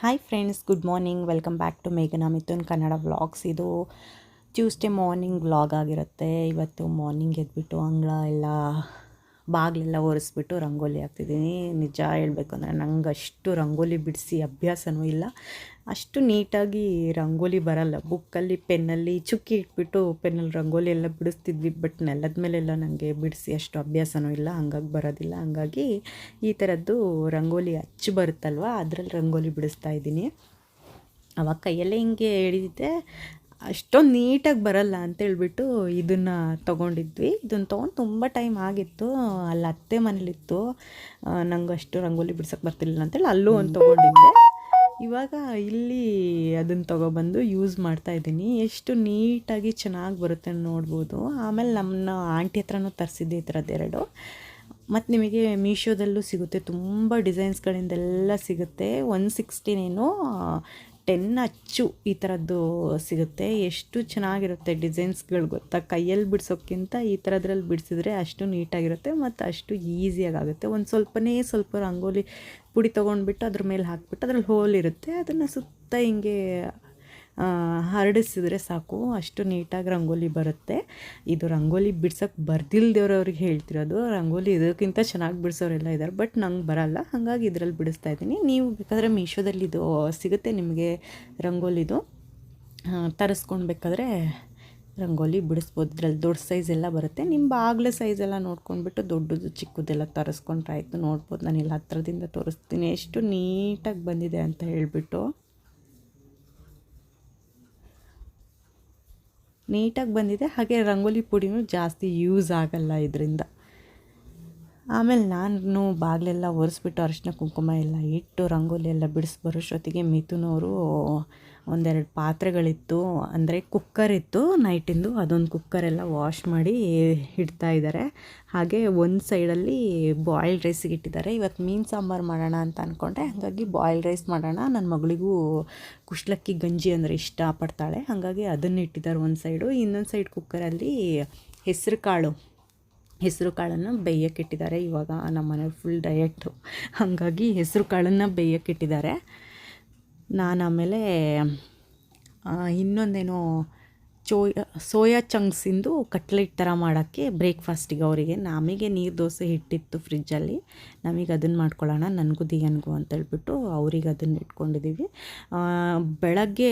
Hi friends, good morning. Welcome back to ಮೇಘನಾ Mithun Kannada vlogs. ಇದು Tuesday morning vlog ಆಗಿರುತ್ತೆ. ಇವತ್ತು ಮಾರ್ನಿಂಗ್ ಎದ್ಬಿಟ್ಟು ಅಂಗಳ ಎಲ್ಲ ಬಾಗಿಲೆಲ್ಲ ಒರೆಸ್ಬಿಟ್ಟು ರಂಗೋಲಿ ಹಾಕ್ತಿದ್ದೀನಿ. ನಿಜ ಹೇಳಬೇಕು ಅಂದರೆ ನಂಗೆ ಅಷ್ಟು ರಂಗೋಲಿ ಬಿಡಿಸಿ ಅಭ್ಯಾಸವೂ ಇಲ್ಲ. ಅಷ್ಟು ನೀಟಾಗಿ ರಂಗೋಲಿ ಬರಲ್ಲ. ಬುಕ್ಕಲ್ಲಿ ಪೆನ್ನಲ್ಲಿ ಚುಕ್ಕಿ ಇಟ್ಬಿಟ್ಟು ಪೆನ್ನಲ್ಲಿ ರಂಗೋಲಿ ಎಲ್ಲ ಬಿಡಿಸ್ತಿದ್ವಿ. ಬಟ್ ನೆಲದ ಮೇಲೆಲ್ಲ ನನಗೆ ಬಿಡಿಸಿ ಅಷ್ಟು ಅಭ್ಯಾಸವೂ ಇಲ್ಲ, ಹಂಗಾಗಿ ಬರೋದಿಲ್ಲ. ಹಂಗಾಗಿ ಈ ಥರದ್ದು ರಂಗೋಲಿ ಅಚ್ಚು ಬರುತ್ತಲ್ವ, ಅದರಲ್ಲಿ ರಂಗೋಲಿ ಬಿಡಿಸ್ತಾ ಇದ್ದೀನಿ. ಅವಾಗ ಕೈಯಲ್ಲೇ ಹಿಂಗೆ ಹಿಡಿದಿದ್ದೆ, ಅಷ್ಟೊಂದು ನೀಟಾಗಿ ಬರಲ್ಲ ಅಂತೇಳ್ಬಿಟ್ಟು ಇದನ್ನು ತೊಗೊಂಡಿದ್ವಿ. ಇದನ್ನು ತೊಗೊಂಡು ತುಂಬ ಟೈಮ್ ಆಗಿತ್ತು. ಅಲ್ಲಿ ಅತ್ತೆ ಮನೇಲಿತ್ತು, ನಂಗೆ ಅಷ್ಟು ರಂಗೋಲಿ ಬಿಡ್ಸೋಕ್ಕೆ ಬರ್ತಿರ್ಲಿಲ್ಲ ಅಂತೇಳಿ ಅಲ್ಲೂ ಒಂದು ತೊಗೊಂಡಿದ್ದೆ. ಇವಾಗ ಇಲ್ಲಿ ಅದನ್ನು ತೊಗೊಬಂದು ಯೂಸ್ ಮಾಡ್ತಾಯಿದ್ದೀನಿ. ಎಷ್ಟು ನೀಟಾಗಿ ಚೆನ್ನಾಗಿ ಬರುತ್ತೆ ನೋಡ್ಬೋದು. ಆಮೇಲೆ ನಮ್ಮ ಆಂಟಿ ಹತ್ರನೂ ತರಿಸಿದ್ದೆ ಈ ಥರದ್ದೆರಡು. ಮತ್ತು ನಿಮಗೆ ಮೀಶೋದಲ್ಲೂ ಸಿಗುತ್ತೆ, ತುಂಬ ಡಿಸೈನ್ಸ್ಗಳಿಂದೆಲ್ಲ ಸಿಗುತ್ತೆ. 160 10 ಅಚ್ಚು ಈ ಥರದ್ದು ಸಿಗುತ್ತೆ. ಎಷ್ಟು ಚೆನ್ನಾಗಿರುತ್ತೆ ಡಿಸೈನ್ಸ್ಗಳು ಗೊತ್ತಾ. ಕೈಯಲ್ಲಿ ಬಿಡಿಸೋಕ್ಕಿಂತ ಈ ಥರದ್ರಲ್ಲಿ ಬಿಡಿಸಿದ್ರೆ ಅಷ್ಟು ನೀಟಾಗಿರುತ್ತೆ ಮತ್ತು ಅಷ್ಟು ಈಸಿಯಾಗುತ್ತೆ. ಒಂದು ಸ್ವಲ್ಪ ರಂಗೋಲಿ ಪುಡಿ ತೊಗೊಂಡ್ಬಿಟ್ಟು ಅದ್ರ ಮೇಲೆ ಹಾಕ್ಬಿಟ್ಟು ಅದ್ರಲ್ಲಿ ಹೋಲ್ ಇರುತ್ತೆ, ಅದನ್ನು ಸುತ್ತ ಹಿಂಗೆ ಹರಡಿಸಿದ್ರೆ ಸಾಕು, ಅಷ್ಟು ನೀಟಾಗಿ ರಂಗೋಲಿ ಬರುತ್ತೆ. ಇದು ರಂಗೋಲಿ ಬಿಡ್ಸೋಕ್ಕೆ ಬರ್ದಿಲ್ದೇವ್ರವ್ರಿಗೆ ಹೇಳ್ತಿರೋದು. ರಂಗೋಲಿ ಇದಕ್ಕಿಂತ ಚೆನ್ನಾಗಿ ಬಿಡಿಸೋರೆಲ್ಲ ಇದ್ದಾರೆ, ಬಟ್ ನಂಗೆ ಬರಲ್ಲ. ಹಾಗಾಗಿ ಇದರಲ್ಲಿ ಬಿಡಿಸ್ತಾ ಇದ್ದೀನಿ. ನೀವು ಬೇಕಾದರೆ ಮೀಶೋದಲ್ಲಿ ಇದು ಸಿಗುತ್ತೆ ನಿಮಗೆ, ರಂಗೋಲಿದು ತರಿಸ್ಕೊಂಡು ಬೇಕಾದರೆ ರಂಗೋಲಿ ಬಿಡಿಸ್ಬೋದು. ಇದ್ರಲ್ಲಿ ದೊಡ್ಡ ಸೈಜ್ ಎಲ್ಲ ಬರುತ್ತೆ. ನಿಮ್ಮ ಬಾಗಿಲು ಸೈಜೆಲ್ಲ ನೋಡ್ಕೊಂಡ್ಬಿಟ್ಟು ದೊಡ್ಡದು ಚಿಕ್ಕದೆಲ್ಲ ತರಿಸ್ಕೊಂಡ್ರೆ ಆಯಿತು. ನೋಡ್ಬೋದು, ನಾನು ಇಲ್ಲಿ ಹತ್ರದಿಂದ ತೋರಿಸ್ತೀನಿ ಎಷ್ಟು ನೀಟಾಗಿ ಬಂದಿದೆ ಅಂತ ಹೇಳಿಬಿಟ್ಟು. ನೀಟಾಗಿ ಬಂದಿದೆ. ಹಾಗೆ ರಂಗೋಲಿ ಪುಡಿನೂ ಜಾಸ್ತಿ ಯೂಸ್ ಆಗಲ್ಲ ಇದರಿಂದ. ಆಮೇಲೆ ನಾನು ಬಾಗಿಲೆಲ್ಲ ಒರೆಸ್ಬಿಟ್ಟು ಅರಿಶಿನ ಕುಂಕುಮ ಎಲ್ಲ ಇಟ್ಟು ರಂಗೋಲಿ ಎಲ್ಲ ಬಿಡಿಸಿ ಬರೋಷ್ಟೊತ್ತಿಗೆ ಮಿಥುನವರು ಒಂದೆರಡು ಪಾತ್ರೆಗಳಿತ್ತು, ಅಂದರೆ ಕುಕ್ಕರ್ ಇತ್ತು ನೈಟಿಂದು, ಅದೊಂದು ಕುಕ್ಕರೆಲ್ಲ ವಾಶ್ ಮಾಡಿ ಇಡ್ತಾ ಇದ್ದಾರೆ. ಹಾಗೆ ಒಂದು ಸೈಡಲ್ಲಿ ಬಾಯ್ಲ್ಡ್ ರೈಸಿಗೆ ಇಟ್ಟಿದ್ದಾರೆ. ಇವತ್ತು ಮೀನು ಸಾಂಬಾರು ಮಾಡೋಣ ಅಂತ ಅಂದ್ಕೊಂಡೆ, ಹಾಗಾಗಿ ಬಾಯ್ಲ್ಡ್ ರೈಸ್ ಮಾಡೋಣ. ನನ್ನ ಮಗಳಿಗೂ ಕುಶ್ಲಕ್ಕಿ ಗಂಜಿ ಅಂದರೆ ಇಷ್ಟಪಡ್ತಾಳೆ, ಹಾಗಾಗಿ ಅದನ್ನು ಇಟ್ಟಿದ್ದಾರೆ ಒಂದು ಸೈಡು. ಇನ್ನೊಂದು ಸೈಡ್ ಕುಕ್ಕರಲ್ಲಿ ಹೆಸರು ಕಾಳನ್ನು ಬೇಯಕ್ಕಿಟ್ಟಿದ್ದಾರೆ. ಇವಾಗ ನಮ್ಮ ಮನೇಲಿ ಫುಲ್ ಡಯೆಟ್ಟು, ಹಾಗಾಗಿ ಹೆಸರು ಕಾಳನ್ನು ಬೇಯಕ್ಕಿಟ್ಟಿದ್ದಾರೆ. ನಾನು ಆಮೇಲೆ ಇನ್ನೊಂದೇನೋ ಸೋಯಾ ಚಂಕ್ಸಿಂದು ಕಟ್ಲೆಟ್ ಥರ ಮಾಡೋಕ್ಕೆ ಬ್ರೇಕ್ಫಾಸ್ಟಿಗೆ ಅವರಿಗೆ. ನಮಗೆ ನೀರು ದೋಸೆ ಹಿಟ್ಟಿತ್ತು ಫ್ರಿಜ್ಜಲ್ಲಿ, ನಮಗೆ ಅದನ್ನು ಮಾಡ್ಕೊಳ್ಳೋಣ ನನಗೂ ದಿಯನ್ಗೂ ಅಂತೇಳ್ಬಿಟ್ಟು ಅವ್ರಿಗೆ ಅದನ್ನು ಇಟ್ಕೊಂಡಿದ್ದೀವಿ. ಬೆಳಗ್ಗೆ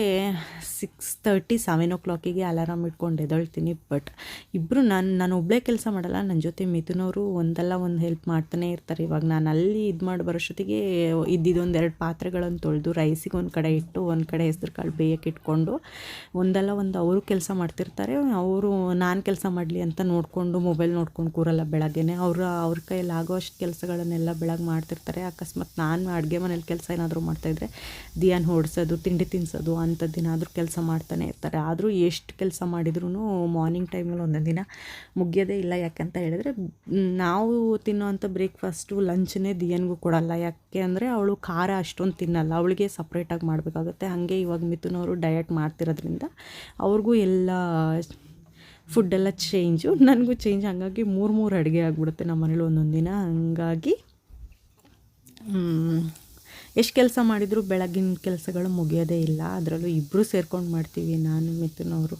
6:30 7 ಅಲಾರಾಮ್ ಇಟ್ಕೊಂಡು ಎದ್ದೇಳ್ತೀನಿ. ಬಟ್ ಇಬ್ಬರು ನಾನು ಒಬ್ಬಳೇ ಕೆಲಸ ಮಾಡಲ್ಲ, ನನ್ನ ಜೊತೆ ಮಿಥುನವರು ಒಂದಲ್ಲ ಒಂದು ಹೆಲ್ಪ್ ಮಾಡ್ತಾನೆ ಇರ್ತಾರೆ. ಇವಾಗ ನಾನು ಅಲ್ಲಿ ಇದು ಮಾಡಿ ಬರೋಷ್ಟೊತ್ತಿಗೆ ಇದ್ದಿದ್ದೊಂದೆರಡು ಪಾತ್ರೆಗಳನ್ನು ತೊಳೆದು ರೈಸಿಗೆ ಒಂದು ಕಡೆ ಇಟ್ಟು ಒಂದು ಕಡೆ ಹೆಸ್ರು ಕಾಳು ಬೇಯಕ್ಕೆ ಇಟ್ಕೊಂಡು ಒಂದಲ್ಲ ಒಂದು ಅವರು ಕೆಲಸ ಮಾಡ್ತಿರ್ತಾರೆ. ಅವರು ನಾನು ಕೆಲಸ ಮಾಡಲಿ ಅಂತ ನೋಡಿಕೊಂಡು ಮೊಬೈಲ್ ನೋಡ್ಕೊಂಡು ಕೂರಲ್ಲ ಬೆಳಗ್ಗೆನೇ. ಅವ್ರ ಕೈಯಲ್ಲಿ ಆಗೋ ಅಷ್ಟು ಕೆಲಸಗಳನ್ನೆಲ್ಲ ಬೆಳಗ್ಗೆ ಮಾಡ್ತಿರ್ತಾರೆ. ಅಕಸ್ಮಾತ್ ನಾನು ಅಡುಗೆ ಮನೇಲಿ ಕೆಲಸ ಏನಾದರೂ ಮಾಡ್ತಾಯಿದ್ರೆ ದಿಯಾನ್ ಹೊಡ್ಸೋದು, ತಿಂಡಿ ತಿನ್ನಿಸೋದು ಅಂಥದ್ದೇನಾದರೂ ಕೆಲಸ ಮಾಡ್ತಾನೆ ಇರ್ತಾರೆ. ಆದರೂ ಎಷ್ಟು ಕೆಲಸ ಮಾಡಿದ್ರೂ ಮಾರ್ನಿಂಗ್ ಟೈಮಲ್ಲಿ ಒಂದೊಂದು ದಿನ ಮುಗಿಯೋದೇ ಇಲ್ಲ. ಯಾಕಂತ ಹೇಳಿದ್ರೆ ನಾವು ತಿನ್ನೋವಂಥ ಬ್ರೇಕ್ಫಾಸ್ಟು ಲಂಚನ್ನೇ ದಿಯನ್ಗೂ ಕೊಡಲ್ಲ. ಯಾಕೆ ಅಂದರೆ ಅವಳು ಖಾರ ಅಷ್ಟೊಂದು ತಿನ್ನಲ್ಲ, ಅವಳಿಗೆ ಸಪ್ರೇಟಾಗಿ ಮಾಡಬೇಕಾಗುತ್ತೆ. ಹಾಗೆ ಇವಾಗ ಮಿಥುನವರು ಡಯಟ್ ಮಾಡ್ತಿರೋದ್ರಿಂದ ಅವ್ರಿಗೂ ಎಲ್ಲ ಫುಡ್ಡೆಲ್ಲ ಚೇಂಜು, ನನಗೂ ಚೇಂಜ್. ಹಾಗಾಗಿ 3 ಅಡುಗೆ ಆಗಿಬಿಡುತ್ತೆ ನಮ್ಮ ಮನೇಲಿ ಒಂದೊಂದು ದಿನ. ಹಂಗಾಗಿ ಎಷ್ಟು ಕೆಲಸ ಮಾಡಿದರೂ ಬೆಳಗಿನ ಕೆಲಸಗಳು ಮುಗಿಯೋದೇ ಇಲ್ಲ. ಅದರಲ್ಲೂ ಇಬ್ಬರು ಸೇರ್ಕೊಂಡು ಮಾಡ್ತೀವಿ, ನಾನು ಮಿಥುನವರು.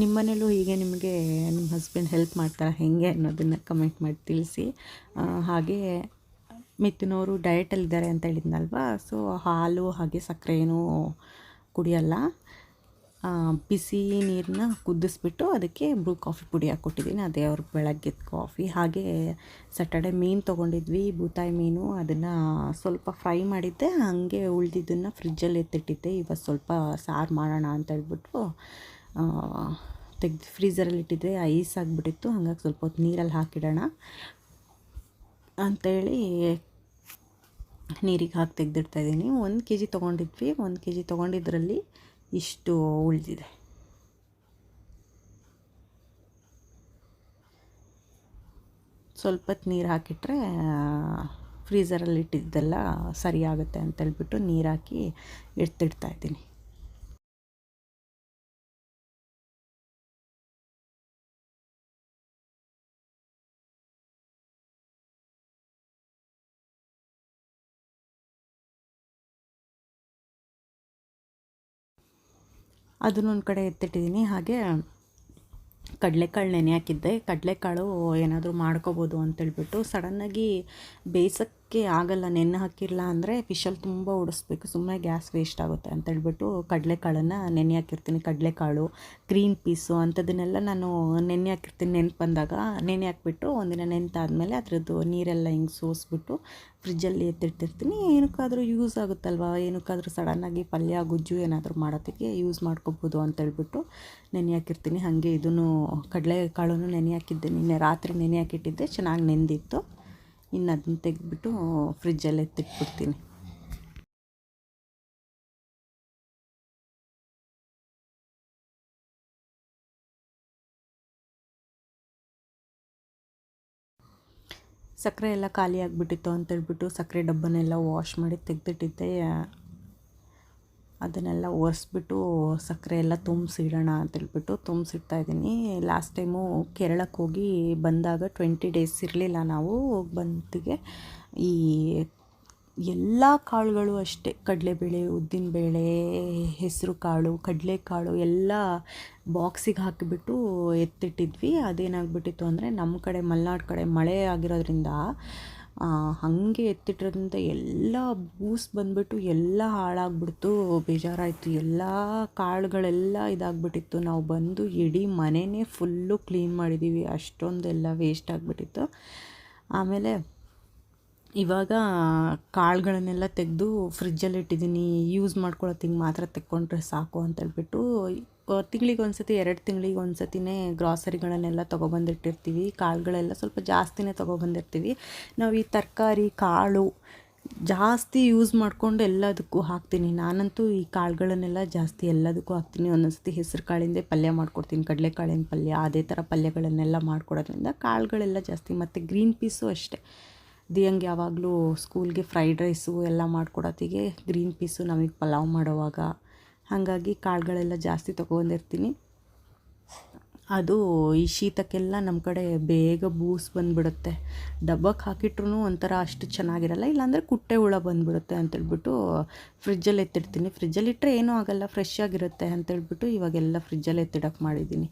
ನಿಮ್ಮ ಮನೇಲೂ ಹೀಗೆ ನಿಮಗೆ ನಿಮ್ಮ ಹಸ್ಬೆಂಡ್ ಹೆಲ್ಪ್ ಮಾಡ್ತಾರೆ ಹೇಗೆ ಅನ್ನೋದನ್ನು ಕಮೆಂಟ್ ಮಾಡಿ ತಿಳಿಸಿ. ಹಾಗೆ ಮಿಥುನವರು ಡಯಟಲ್ಲಿದ್ದಾರೆ ಅಂತ ಹೇಳಿದ್ನಲ್ವ, ಸೊ ಹಾಲು ಹಾಗೆ ಸಕ್ಕರೆ ಏನೂ ಕುಡಿಯಲ್ಲ. ಬಿಸಿ ನೀರನ್ನ ಕುದಿಸ್ಬಿಟ್ಟು ಅದಕ್ಕೆ ಬ್ರೂ ಕಾಫಿ ಪುಡಿ ಹಾಕ್ಕೊಟ್ಟಿದ್ದೀನಿ, ಅದೇ ಅವ್ರ ಬೆಳಗ್ಗೆದ ಕಾಫಿ. ಹಾಗೆ ಸ್ಯಾಟರ್ಡೆ ಮೀನು ತೊಗೊಂಡಿದ್ವಿ, ಬೂತಾಯಿ ಮೀನು. ಅದನ್ನು ಸ್ವಲ್ಪ ಫ್ರೈ ಮಾಡಿದ್ದೆ, ಹಾಗೆ ಉಳಿದಿದ್ದನ್ನು ಫ್ರಿಜ್ಜಲ್ಲಿ ಎತ್ತಿಟ್ಟಿದ್ದೆ. ಇವತ್ತು ಸ್ವಲ್ಪ ಸಾರು ಮಾಡೋಣ ಅಂತ ಹೇಳ್ಬಿಟ್ಟು ತೆಗೆದು ಫ್ರೀಝರಲ್ಲಿ ಇಟ್ಟಿದ್ದೆ, ಐಸ್ ಆಗಿಬಿಟ್ಟಿತ್ತು. ಹಾಗಾಗಿ ಸ್ವಲ್ಪ ಹೊತ್ತು ನೀರಲ್ಲಿ ಹಾಕಿಡೋಣ ಅಂಥೇಳಿ ನೀರಿಗೆ ಹಾಕಿ ತೆಗೆದಿಡ್ತಾಯಿದ್ದೀನಿ. 1 kg ತೊಗೊಂಡಿದ್ವಿ, 1 kg ತೊಗೊಂಡಿದ್ರಲ್ಲಿ ಇಷ್ಟು ಉಳಿದಿದೆ. ಸ್ವಲ್ಪ ಹೊತ್ತು ನೀರು ಹಾಕಿಟ್ರೆ ಫ್ರೀಝರಲ್ಲಿ ಇಟ್ಟಿದ್ದೆಲ್ಲ ಸರಿ ಆಗುತ್ತೆ ಅಂತೇಳ್ಬಿಟ್ಟು ನೀರು ಹಾಕಿ ಎತ್ತಿಡ್ತಾಯಿದ್ದೀನಿ. ಅದನ್ನೊಂದು ಕಡೆ ಎತ್ತಿಟ್ಟಿದ್ದೀನಿ. ಹಾಗೆ ಕಡಲೆಕಾಳು ನೆನೆ ಹಾಕಿದ್ದೆ. ಕಡಲೆಕಾಳು ಏನಾದರೂ ಮಾಡ್ಕೋಬೋದು ಅಂತೇಳ್ಬಿಟ್ಟು ಸಡನ್ನಾಗಿ ಬೇಯಿಸೋಕ್ಕೆ ಆಗಲ್ಲ, ನೆನೆ ಹಾಕಿಲ್ಲ ಅಂದರೆ ಫಿಶಲ್ಲಿ ತುಂಬ ಉಡಿಸ್ಬೇಕು, ಸುಮ್ಮನೆ ಗ್ಯಾಸ್ ವೇಸ್ಟ್ ಆಗುತ್ತೆ ಅಂತೇಳ್ಬಿಟ್ಟು ಕಡಲೆಕಾಳನ್ನು ನೆನೆ ಹಾಕಿರ್ತೀನಿ. ಕಡಲೆಕಾಳು, ಗ್ರೀನ್ ಪೀಸು ಅಂಥದ್ದನ್ನೆಲ್ಲ ನಾನು ನೆನೆ ಹಾಕಿರ್ತೀನಿ. ನೆನ್ಪು ಬಂದಾಗ ನೆನೆ ಹಾಕ್ಬಿಟ್ಟು ಒಂದಿನ ನೆನೆದಾದ್ಮೇಲೆ ಅದರದ್ದು ನೀರೆಲ್ಲ ಹಿಂಗೆ ಸೋಸಿಬಿಟ್ಟು ಫ್ರಿಜ್ಜಲ್ಲಿ ಎತ್ತಿಟ್ಟಿರ್ತೀನಿ. ಏನಕ್ಕಾದರೂ ಯೂಸ್ ಆಗುತ್ತಲ್ವ, ಏನಕ್ಕಾದರೂ ಸಡನ್ನಾಗಿ ಪಲ್ಯ ಗೊಜ್ಜು ಏನಾದರೂ ಮಾಡೋದಕ್ಕೆ ಯೂಸ್ ಮಾಡ್ಕೊಬೋದು ಅಂತೇಳ್ಬಿಟ್ಟು ನೆನೆ ಹಾಕಿರ್ತೀನಿ. ಹಾಗೆ ಇದನ್ನು ಕಡಲೆಕಾಳನ್ನು ನೆನೆ ಹಾಕಿದ್ದೆ, ನಿನ್ನೆ ರಾತ್ರಿ ನೆನೆ ಹಾಕಿಟ್ಟಿದ್ದೆ, ಚೆನ್ನಾಗಿ ನೆಂದಿತ್ತು. ಇನ್ನು ಅದನ್ನು ತೆಗೆದ್ಬಿಟ್ಟು ಫ್ರಿಜ್ಜಲ್ಲಿ ಎತ್ತಿಟ್ಬಿಡ್ತೀನಿ. ಸಕ್ಕರೆ ಎಲ್ಲ ಖಾಲಿ ಆಗಿಬಿಟ್ಟಿತ್ತು ಅಂತೇಳ್ಬಿಟ್ಟು ಸಕ್ಕರೆ ಡಬ್ಬನೆಲ್ಲ ವಾಶ್ ಮಾಡಿ ತೆಗೆದಿಟ್ಟಿದ್ದೆ. ಅದನ್ನೆಲ್ಲ ಒರೆಸ್ಬಿಟ್ಟು ಸಕ್ಕರೆ ಎಲ್ಲ ತುಂಬಿಸಿಡೋಣ ಅಂತೇಳ್ಬಿಟ್ಟು ತುಂಬಿಸಿಡ್ತಾಯಿದ್ದೀನಿ. ಲಾಸ್ಟ್ ಟೈಮು ಕೇರಳಕ್ಕೆ ಹೋಗಿ ಬಂದಾಗ 20 ಡೇಸ್ ಇರಲಿಲ್ಲ ನಾವು. ಬಂತಿಗೆ ಈ ಎಲ್ಲ ಕಾಳುಗಳು ಅಷ್ಟೇ, ಕಡಲೆಬೇಳೆ, ಉದ್ದಿನಬೇಳೆ, ಹೆಸರು ಕಾಳು, ಕಡಲೆಕಾಳು ಎಲ್ಲ ಬಾಕ್ಸಿಗೆ ಹಾಕಿಬಿಟ್ಟು ಎತ್ತಿಟ್ಟಿದ್ವಿ. ಅದೇನಾಗ್ಬಿಟ್ಟಿತ್ತು ಅಂದರೆ ನಮ್ಮ ಕಡೆ ಮಲೆನಾಡು ಕಡೆ ಮಳೆ ಆಗಿರೋದ್ರಿಂದ ಹಾಗೆ ಎತ್ತಿಟ್ಟಿರೋದ್ರಿಂದ ಎಲ್ಲ ಬೂಸ್ ಬಂದುಬಿಟ್ಟು ಎಲ್ಲ ಹಾಳಾಗ್ಬಿಡ್ತು. ಬೇಜಾರಾಯಿತು. ಎಲ್ಲ ಕಾಳುಗಳೆಲ್ಲ ಇದಾಗ್ಬಿಟ್ಟಿತ್ತು. ನಾವು ಬಂದು ಇಡೀ ಮನೆಯೇ ಫುಲ್ಲು ಕ್ಲೀನ್ ಮಾಡಿದ್ದೀವಿ, ಅಷ್ಟೊಂದೆಲ್ಲ ವೇಸ್ಟ್ ಆಗಿಬಿಟ್ಟಿತ್ತು. ಆಮೇಲೆ ಇವಾಗ ಕಾಳುಗಳನ್ನೆಲ್ಲ ತೆಗೆದು ಫ್ರಿಜ್ಜಲ್ಲಿ ಇಟ್ಟಿದ್ದೀನಿ. ಯೂಸ್ ಮಾಡ್ಕೊಳ್ಳೋತ್ತಿಗೆ ಮಾತ್ರ ತೆಕ್ಕೊಂಡ್ರೆ ಸಾಕು ಅಂತೇಳ್ಬಿಟ್ಟು ತಿಂಗಳಿಗೆ ಒಂದು ಸತಿ, 2 ತಿಂಗಳಿಗೆ ಒಂದು ಸತಿನೇ ಗ್ರಾಸರಿಗಳನ್ನೆಲ್ಲ ತೊಗೊಬಂದಿಟ್ಟಿರ್ತೀವಿ. ಕಾಳುಗಳೆಲ್ಲ ಸ್ವಲ್ಪ ಜಾಸ್ತಿನೇ ತೊಗೊಬಂದಿರ್ತೀವಿ. ನಾವು ಈ ತರಕಾರಿ ಕಾಳು ಜಾಸ್ತಿ ಯೂಸ್ ಮಾಡಿಕೊಂಡು ಎಲ್ಲದಕ್ಕೂ ಹಾಕ್ತೀನಿ. ನಾನಂತೂ ಈ ಕಾಳುಗಳನ್ನೆಲ್ಲ ಜಾಸ್ತಿ ಎಲ್ಲದಕ್ಕೂ ಹಾಕ್ತೀನಿ. ಒಂದೊಂದು ಸತಿ ಹೆಸ್ರು ಕಾಳಿಂದೇ ಪಲ್ಯ ಮಾಡ್ಕೊಡ್ತೀನಿ, ಕಡಲೆಕಾಳಿನ ಪಲ್ಯ, ಅದೇ ಥರ ಪಲ್ಯಗಳನ್ನೆಲ್ಲ ಮಾಡ್ಕೊಡೋದ್ರಿಂದ ಕಾಳುಗಳೆಲ್ಲ ಜಾಸ್ತಿ. ಮತ್ತು ಗ್ರೀನ್ ಪೀಸು ಅಷ್ಟೇ, ದಿಯಂಗೆ ಯಾವಾಗಲೂ ಸ್ಕೂಲ್ಗೆ ಫ್ರೈಡ್ ರೈಸು ಎಲ್ಲ ಮಾಡ್ಕೊಡೋತ್ತಿಗೆ ಗ್ರೀನ್ ಪೀಸು ನಮಗೆ ಪಲಾವ್ ಮಾಡೋವಾಗ, ಹಾಗಾಗಿ ಕಾಳುಗಳೆಲ್ಲ ಜಾಸ್ತಿ ತೊಗೊಂಡಿರ್ತೀನಿ. ಅದು ಈ ಶೀತಕ್ಕೆಲ್ಲ ನಮ್ಮ ಕಡೆ ಬೇಗ ಬೂಸ್ ಬಂದುಬಿಡುತ್ತೆ. ಡಬ್ಬಕ್ಕೆ ಹಾಕಿಟ್ರೂ ಒಂಥರ ಅಷ್ಟು ಚೆನ್ನಾಗಿರಲ್ಲ, ಇಲ್ಲಾಂದರೆ ಕುಟ್ಟೆ ಹುಳ ಬಂದುಬಿಡುತ್ತೆ ಅಂತೇಳ್ಬಿಟ್ಟು ಫ್ರಿಜ್ಜಲ್ಲಿ ಎತ್ತಿಡ್ತೀನಿ. ಫ್ರಿಜ್ಜಲ್ಲಿಟ್ಟರೆ ಏನೂ ಆಗೋಲ್ಲ, ಫ್ರೆಶ್ ಆಗಿರುತ್ತೆ ಅಂತೇಳ್ಬಿಟ್ಟು ಇವಾಗೆಲ್ಲ ಫ್ರಿಜ್ಜಲ್ಲಿ ಎತ್ತಿಡಕ್ಕೆ ಮಾಡಿದ್ದೀನಿ.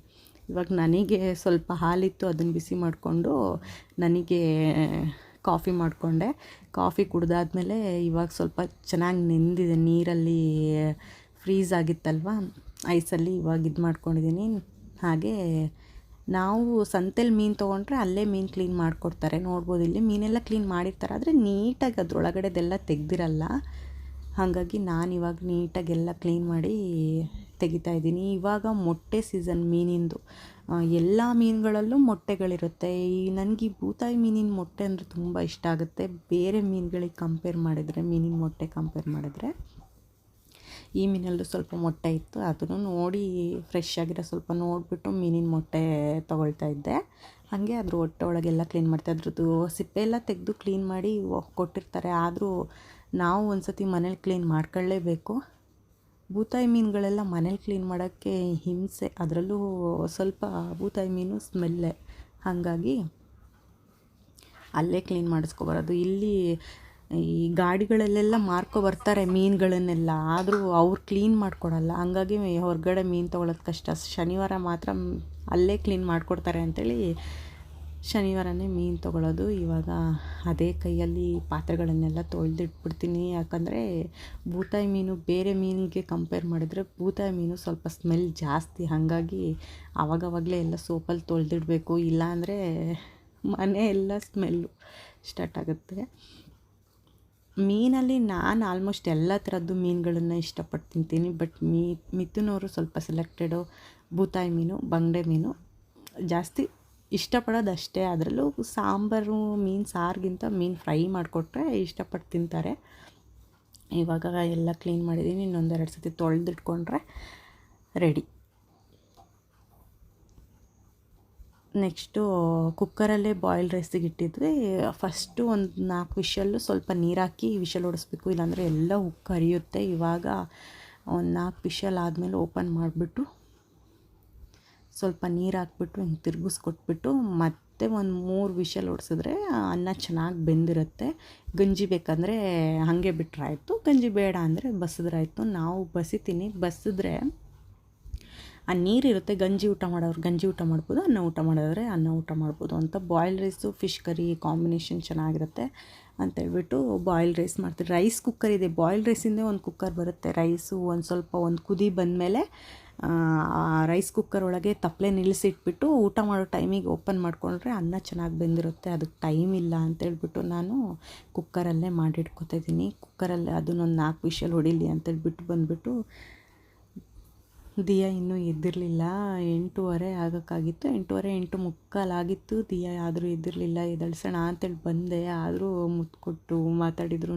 ಇವಾಗ ನನಗೆ ಸ್ವಲ್ಪ ಹಾಲಿತ್ತು, ಅದನ್ನು ಬಿಸಿ ಮಾಡಿಕೊಂಡು ನನಗೆ ಕಾಫಿ ಮಾಡಿಕೊಂಡೆ. ಕಾಫಿ ಕುಡ್ದಾದ್ಮೇಲೆ ಇವಾಗ ಸ್ವಲ್ಪ ಚೆನ್ನಾಗಿ ನೆಂದಿದೆ, ನೀರಲ್ಲಿ ಫ್ರೀಸ್ ಆಗಿತ್ತಲ್ವ ಐಸಲ್ಲಿ, ಇವಾಗ ಇದು ಮಾಡ್ಕೊಂಡಿದ್ದೀನಿ. ಹಾಗೆ ನಾವು ಸಂತೆಲಿ ಮೀನು ತೊಗೊಂಡ್ರೆ ಅಲ್ಲೇ ಮೀನು ಕ್ಲೀನ್ ಮಾಡಿಕೊಡ್ತಾರೆ, ನೋಡ್ಬೋದು. ಇಲ್ಲಿ ಮೀನೆಲ್ಲ ಕ್ಲೀನ್ ಮಾಡಿರ್ತಾರೆ, ಆದರೆ ನೀಟಾಗಿ ಅದ್ರೊಳಗಡೆದೆಲ್ಲ ತೆಗ್ದಿರಲ್ಲ. ಹಾಗಾಗಿ ನಾನಿವಾಗ ನೀಟಾಗೆಲ್ಲ ಕ್ಲೀನ್ ಮಾಡಿ ತೆಗಿತಾಯಿದ್ದೀನಿ. ಇವಾಗ ಮೊಟ್ಟೆ ಸೀಸನ್ ಮೀನಿಂದು, ಎಲ್ಲ ಮೀನುಗಳಲ್ಲೂ ಮೊಟ್ಟೆಗಳಿರುತ್ತೆ. ನನಗೆ ಈ ಬೂತಾಯಿ ಮೀನಿನ ಮೊಟ್ಟೆ ಅಂದರೆ ತುಂಬ ಇಷ್ಟ ಆಗುತ್ತೆ. ಬೇರೆ ಮೀನುಗಳಿಗೆ ಕಂಪೇರ್ ಮಾಡಿದರೆ, ಮೀನಿನ ಮೊಟ್ಟೆ ಕಂಪೇರ್ ಮಾಡಿದರೆ ಈ ಮೀನಲ್ಲೂ ಸ್ವಲ್ಪ ಮೊಟ್ಟೆ ಇತ್ತು. ಅದನ್ನು ನೋಡಿ ಫ್ರೆಶ್ ಆಗಿರೋ ಸ್ವಲ್ಪ ನೋಡಿಬಿಟ್ಟು ಮೀನಿನ ಮೊಟ್ಟೆ ತೊಗೊಳ್ತಾ ಇದ್ದೆ. ಹಾಗೆ ಅದ್ರ ಹೊಟ್ಟೆ ಒಳಗೆಲ್ಲ ಕ್ಲೀನ್ ಮಾಡ್ತಾ, ಅದ್ರದ್ದು ಸಿಪ್ಪೆ ಎಲ್ಲ ತೆಗೆದು ಕ್ಲೀನ್ ಮಾಡಿ ಕೊಟ್ಟಿರ್ತಾರೆ. ಆದರೂ ನಾವು ಒಂದು ಸತಿ ಮನೇಲಿ ಕ್ಲೀನ್ ಮಾಡ್ಕೊಳ್ಳೇಬೇಕು. ಬೂತಾಯಿ ಮೀನುಗಳೆಲ್ಲ ಮನೇಲಿ ಕ್ಲೀನ್ ಮಾಡೋಕ್ಕೆ ಹಿಂಸೆ, ಅದರಲ್ಲೂ ಸ್ವಲ್ಪ ಬೂತಾಯಿ ಮೀನು ಸ್ಮೆಲ್ಲೆ, ಹಾಗಾಗಿ ಅಲ್ಲೇ ಕ್ಲೀನ್ ಮಾಡಿಸ್ಕೊಬರೋದು. ಇಲ್ಲಿ ಈ ಗಾಡಿಗಳಲ್ಲೆಲ್ಲ ಮಾರ್ಕೊಬರ್ತಾರೆ ಮೀನುಗಳನ್ನೆಲ್ಲ, ಆದರೂ ಅವ್ರು ಕ್ಲೀನ್ ಮಾಡಿಕೊಡಲ್ಲ. ಹಂಗಾಗಿ ಹೊರಗಡೆ ಮೀನು ತೊಗೊಳೋದು ಕಷ್ಟ. ಶನಿವಾರ ಮಾತ್ರ ಅಲ್ಲೇ ಕ್ಲೀನ್ ಮಾಡಿಕೊಡ್ತಾರೆ ಅಂಥೇಳಿ ಶನಿವಾರನೇ ಮೀನು ತೊಗೊಳ್ಳೋದು. ಇವಾಗ ಅದೇ ಕೈಯಲ್ಲಿ ಪಾತ್ರೆಗಳನ್ನೆಲ್ಲ ತೊಳೆದಿಟ್ಬಿಡ್ತೀನಿ. ಯಾಕಂದರೆ ಬೂತಾಯಿ ಮೀನು ಬೇರೆ ಮೀನಿಗೆ ಕಂಪೇರ್ ಮಾಡಿದರೆ ಬೂತಾಯಿ ಮೀನು ಸ್ವಲ್ಪ ಸ್ಮೆಲ್ ಜಾಸ್ತಿ, ಹಾಗಾಗಿ ಆವಾಗವಾಗಲೇ ಎಲ್ಲ ಸೋಪಲ್ಲಿ ತೊಳೆದಿಡಬೇಕು, ಇಲ್ಲಾಂದರೆ ಮನೆ ಎಲ್ಲ ಸ್ಮೆಲ್ಲು ಸ್ಟಾರ್ಟ್ ಆಗುತ್ತೆ. ಮೀನಲ್ಲಿ ನಾನು ಆಲ್ಮೋಸ್ಟ್ ಎಲ್ಲ ಥರದ್ದು ಮೀನುಗಳನ್ನು ಇಷ್ಟಪಟ್ಟು ತಿಂತೀನಿ. ಬಟ್ ಮಿಥುನವರು ಸ್ವಲ್ಪ ಸೆಲೆಕ್ಟೆಡು ಬೂತಾಯಿ ಮೀನು, ಬಂಗಡೆ ಮೀನು ಜಾಸ್ತಿ ಇಷ್ಟಪಡೋದು ಅಷ್ಟೇ. ಅದರಲ್ಲೂ ಸಾಂಬಾರು, ಮೀನು ಸಾರಿಗಿಂತ ಮೀನು ಫ್ರೈ ಮಾಡಿಕೊಟ್ರೆ ಇಷ್ಟಪಟ್ಟು ತಿಂತಾರೆ. ಇವಾಗ ಎಲ್ಲ ಕ್ಲೀನ್ ಮಾಡಿದ್ದೀನಿ, ಇನ್ನೊಂದೆರಡು ಸತಿ ತೊಳೆದಿಟ್ಕೊಂಡ್ರೆ ರೆಡಿ. ನೆಕ್ಸ್ಟು ಕುಕ್ಕರಲ್ಲೇ ಬಾಯ್ಲ್ಡ್ ರೈಸಿಗೆ ಇಟ್ಟಿದ್ವಿ. ಫಸ್ಟು ಒಂದು 4 ವಿಷಲ್ಲು ಸ್ವಲ್ಪ ನೀರು ಹಾಕಿ ವಿಷಲ್ ಹೊಡಿಸ್ಬೇಕು, ಇಲ್ಲಾಂದರೆ ಎಲ್ಲ ಉಕ್ಕು ಹರಿಯುತ್ತೆ. ಇವಾಗ ಒಂದು 4 ವಿಷಲ್ ಆದಮೇಲೆ ಓಪನ್ ಮಾಡಿಬಿಟ್ಟು ಸ್ವಲ್ಪ ನೀರು ಹಾಕ್ಬಿಟ್ಟು ಹಿಂಗೆ ತಿರುಗಿಸ್ಕೊಟ್ಬಿಟ್ಟು ಮತ್ತೆ ಒಂದು 3 ವಿಷಲ್ ಹೊಡ್ಸಿದ್ರೆ ಅನ್ನ ಚೆನ್ನಾಗಿ ಬೆಂದಿರುತ್ತೆ. ಗಂಜಿ ಬೇಕಂದರೆ ಹಾಗೆ ಬಿಟ್ಟರಾಯ್ತು, ಗಂಜಿ ಬೇಡ ಅಂದರೆ ಬಸಿದ್ರಾಯ್ತು. ನಾವು ಬಸಿತೀನಿ. ಬಸಿದ್ರೆ ಆ ನೀರಿರುತ್ತೆ, ಗಂಜಿ ಊಟ ಮಾಡೋರು ಗಂಜಿ ಊಟ ಮಾಡ್ಬೋದು, ಅನ್ನ ಊಟ ಮಾಡೋದ್ರೆ ಅನ್ನ ಊಟ ಮಾಡ್ಬೋದು ಅಂತ. Boiled rice fish curry combination ಚೆನ್ನಾಗಿರುತ್ತೆ ಅಂತೇಳ್ಬಿಟ್ಟು ಬಾಯ್ಲ್ಡ್ ರೈಸ್ ಮಾಡ್ತೀವಿ. ರೈಸ್ ಕುಕ್ಕರ್ ಇದೆ, ಬಾಯ್ಲ್ಡ್ ರೈಸಿಂದೇ ಒಂದು ಕುಕ್ಕರ್ ಬರುತ್ತೆ. ರೈಸು ಒಂದು ಕುದಿ ಬಂದಮೇಲೆ ರೈಸ್ ಕುಕ್ಕರ್ ಒಳಗೆ ತಪ್ಪಲೆ ನಿಲ್ಲಿಸಿಟ್ಬಿಟ್ಟು ಊಟ ಮಾಡೋ ಟೈಮಿಗೆ ಓಪನ್ ಮಾಡಿಕೊಂಡ್ರೆ ಅನ್ನ ಚೆನ್ನಾಗಿ ಬೆಂದಿರುತ್ತೆ. ಅದಕ್ಕೆ ಟೈಮ್ ಇಲ್ಲ ಅಂತೇಳ್ಬಿಟ್ಟು ನಾನು ಕುಕ್ಕರಲ್ಲೇ ಮಾಡಿಟ್ಕೊತಿದ್ದೀನಿ. ಕುಕ್ಕರಲ್ಲಿ ಅದನ್ನೊಂದು 4 ವಿಷಲ್ ಹೊಡಿಲಿ ಅಂತೇಳ್ಬಿಟ್ಟು ಬಂದುಬಿಟ್ಟು ದಿಯಾ ಇನ್ನೂ ಎದ್ದಿರಲಿಲ್ಲ. 8:15 ಆಗೋಕ್ಕಾಗಿತ್ತು, 8:15 8:45 ಆಗಿತ್ತು. ದಿಯಾ ಆದರೂ ಎದ್ದಿರಲಿಲ್ಲ. ಎದ್ದೇಳ್ಸೋಣ ಅಂತೇಳಿ ಬಂದೆ, ಆದರೂ ಮುತ್ತು ಕೊಟ್ಟು ಮಾತಾಡಿದ್ರೂ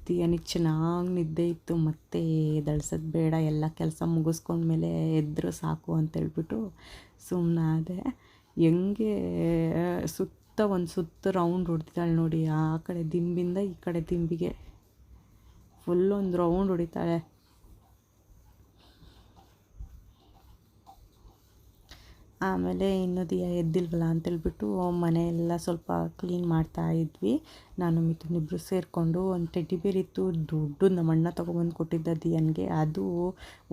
ದಿಯಾನಿಗೆ ಚೆನ್ನಾಗಿ ನಿದ್ದೆ ಇತ್ತು. ಮತ್ತೆ ಎದ್ದೇಳ್ಸೋದು ಬೇಡ, ಎಲ್ಲ ಕೆಲಸ ಮುಗಿಸ್ಕೊಂಡ್ಮೇಲೆ ಎದ್ದರೂ ಸಾಕು ಅಂತೇಳ್ಬಿಟ್ಟು ಸುಮ್ಮನಾದೆ. ಹೆಂಗೆ ಒಂದು ಸುತ್ತು ರೌಂಡ್ ಹೊಡ್ದಿದ್ದಾಳೆ ನೋಡಿ, ಆ ಕಡೆ ದಿಂಬಿಂದ ಈ ಕಡೆ ದಿಂಬಿಗೆ ಫುಲ್ ಒಂದು ರೌಂಡ್ ಹೊಡಿತಾಳೆ. ಆಮೇಲೆ ಇನ್ನೂ ದಿಯಾ ಎದ್ದಿಲ್ವಲ್ಲ ಅಂತೇಳ್ಬಿಟ್ಟು ಮನೆ ಎಲ್ಲ ಸ್ವಲ್ಪ ಕ್ಲೀನ್ ಮಾಡ್ತಾ ಇದ್ವಿ. ನಾನು ಮಿಥುನ್ ಇಬ್ಬರು ಸೇರಿಕೊಂಡು. ಒಂದು ಟೆಡ್ಡಿ ಬೇರ್ ಇತ್ತು, ದೊಡ್ಡದು ನಮ್ಮ ಅಣ್ಣ ತೊಗೊಬಂದು ಕೊಟ್ಟಿದ್ದ ದಿಯನ್ಗೆ. ಅದು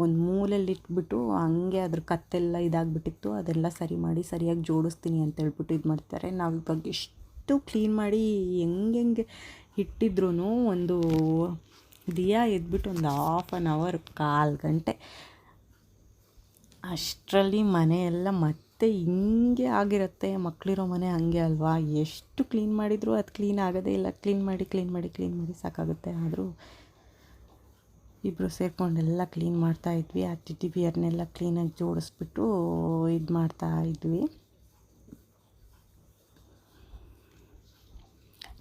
ಒಂದು ಮೂಲೆಯಲ್ಲಿ ಇಟ್ಬಿಟ್ಟು ಹಂಗೆ ಅದ್ರ ಕತ್ತೆಲ್ಲ ಇದಾಗಿಬಿಟ್ಟಿತ್ತು. ಅದೆಲ್ಲ ಸರಿ ಮಾಡಿ ಸರಿಯಾಗಿ ಜೋಡಿಸ್ತೀನಿ ಅಂತೇಳ್ಬಿಟ್ಟು ಇದು ಮಾಡ್ತಾರೆ. ನಾವು ಇವಾಗ ಎಷ್ಟು ಕ್ಲೀನ್ ಮಾಡಿ ಹೆಂಗೆ ಇಟ್ಟಿದ್ರೂ ಒಂದು ದಿಯಾ ಎದ್ಬಿಟ್ಟು ಒಂದು 1/2 ಅವರ್ 1/4 ಗಂಟೆ ಅಷ್ಟರಲ್ಲಿ ಮನೆಯೆಲ್ಲ ಮತ್ತೆ ಹಿಂಗೆ ಆಗಿರುತ್ತೆ. ಮಕ್ಕಳಿರೋ ಮನೆ ಹಾಗೆ ಅಲ್ವಾ, ಎಷ್ಟು ಕ್ಲೀನ್ ಮಾಡಿದರೂ ಅದು ಕ್ಲೀನ್ ಆಗೋದೇ ಇಲ್ಲ. ಕ್ಲೀನ್ ಮಾಡಿ ಸಾಕಾಗುತ್ತೆ. ಆದರೂ ಇಬ್ಬರು ಸೇರಿಕೊಂಡೆಲ್ಲ ಕ್ಲೀನ್ ಮಾಡ್ತಾಯಿದ್ವಿ. ಆ ಟೆಡ್ಡಿ ಬಿಯರ್ನೆಲ್ಲ ಕ್ಲೀನಾಗಿ ಜೋಡಿಸ್ಬಿಟ್ಟು ಇದು ಮಾಡ್ತಾಯಿದ್ವಿ.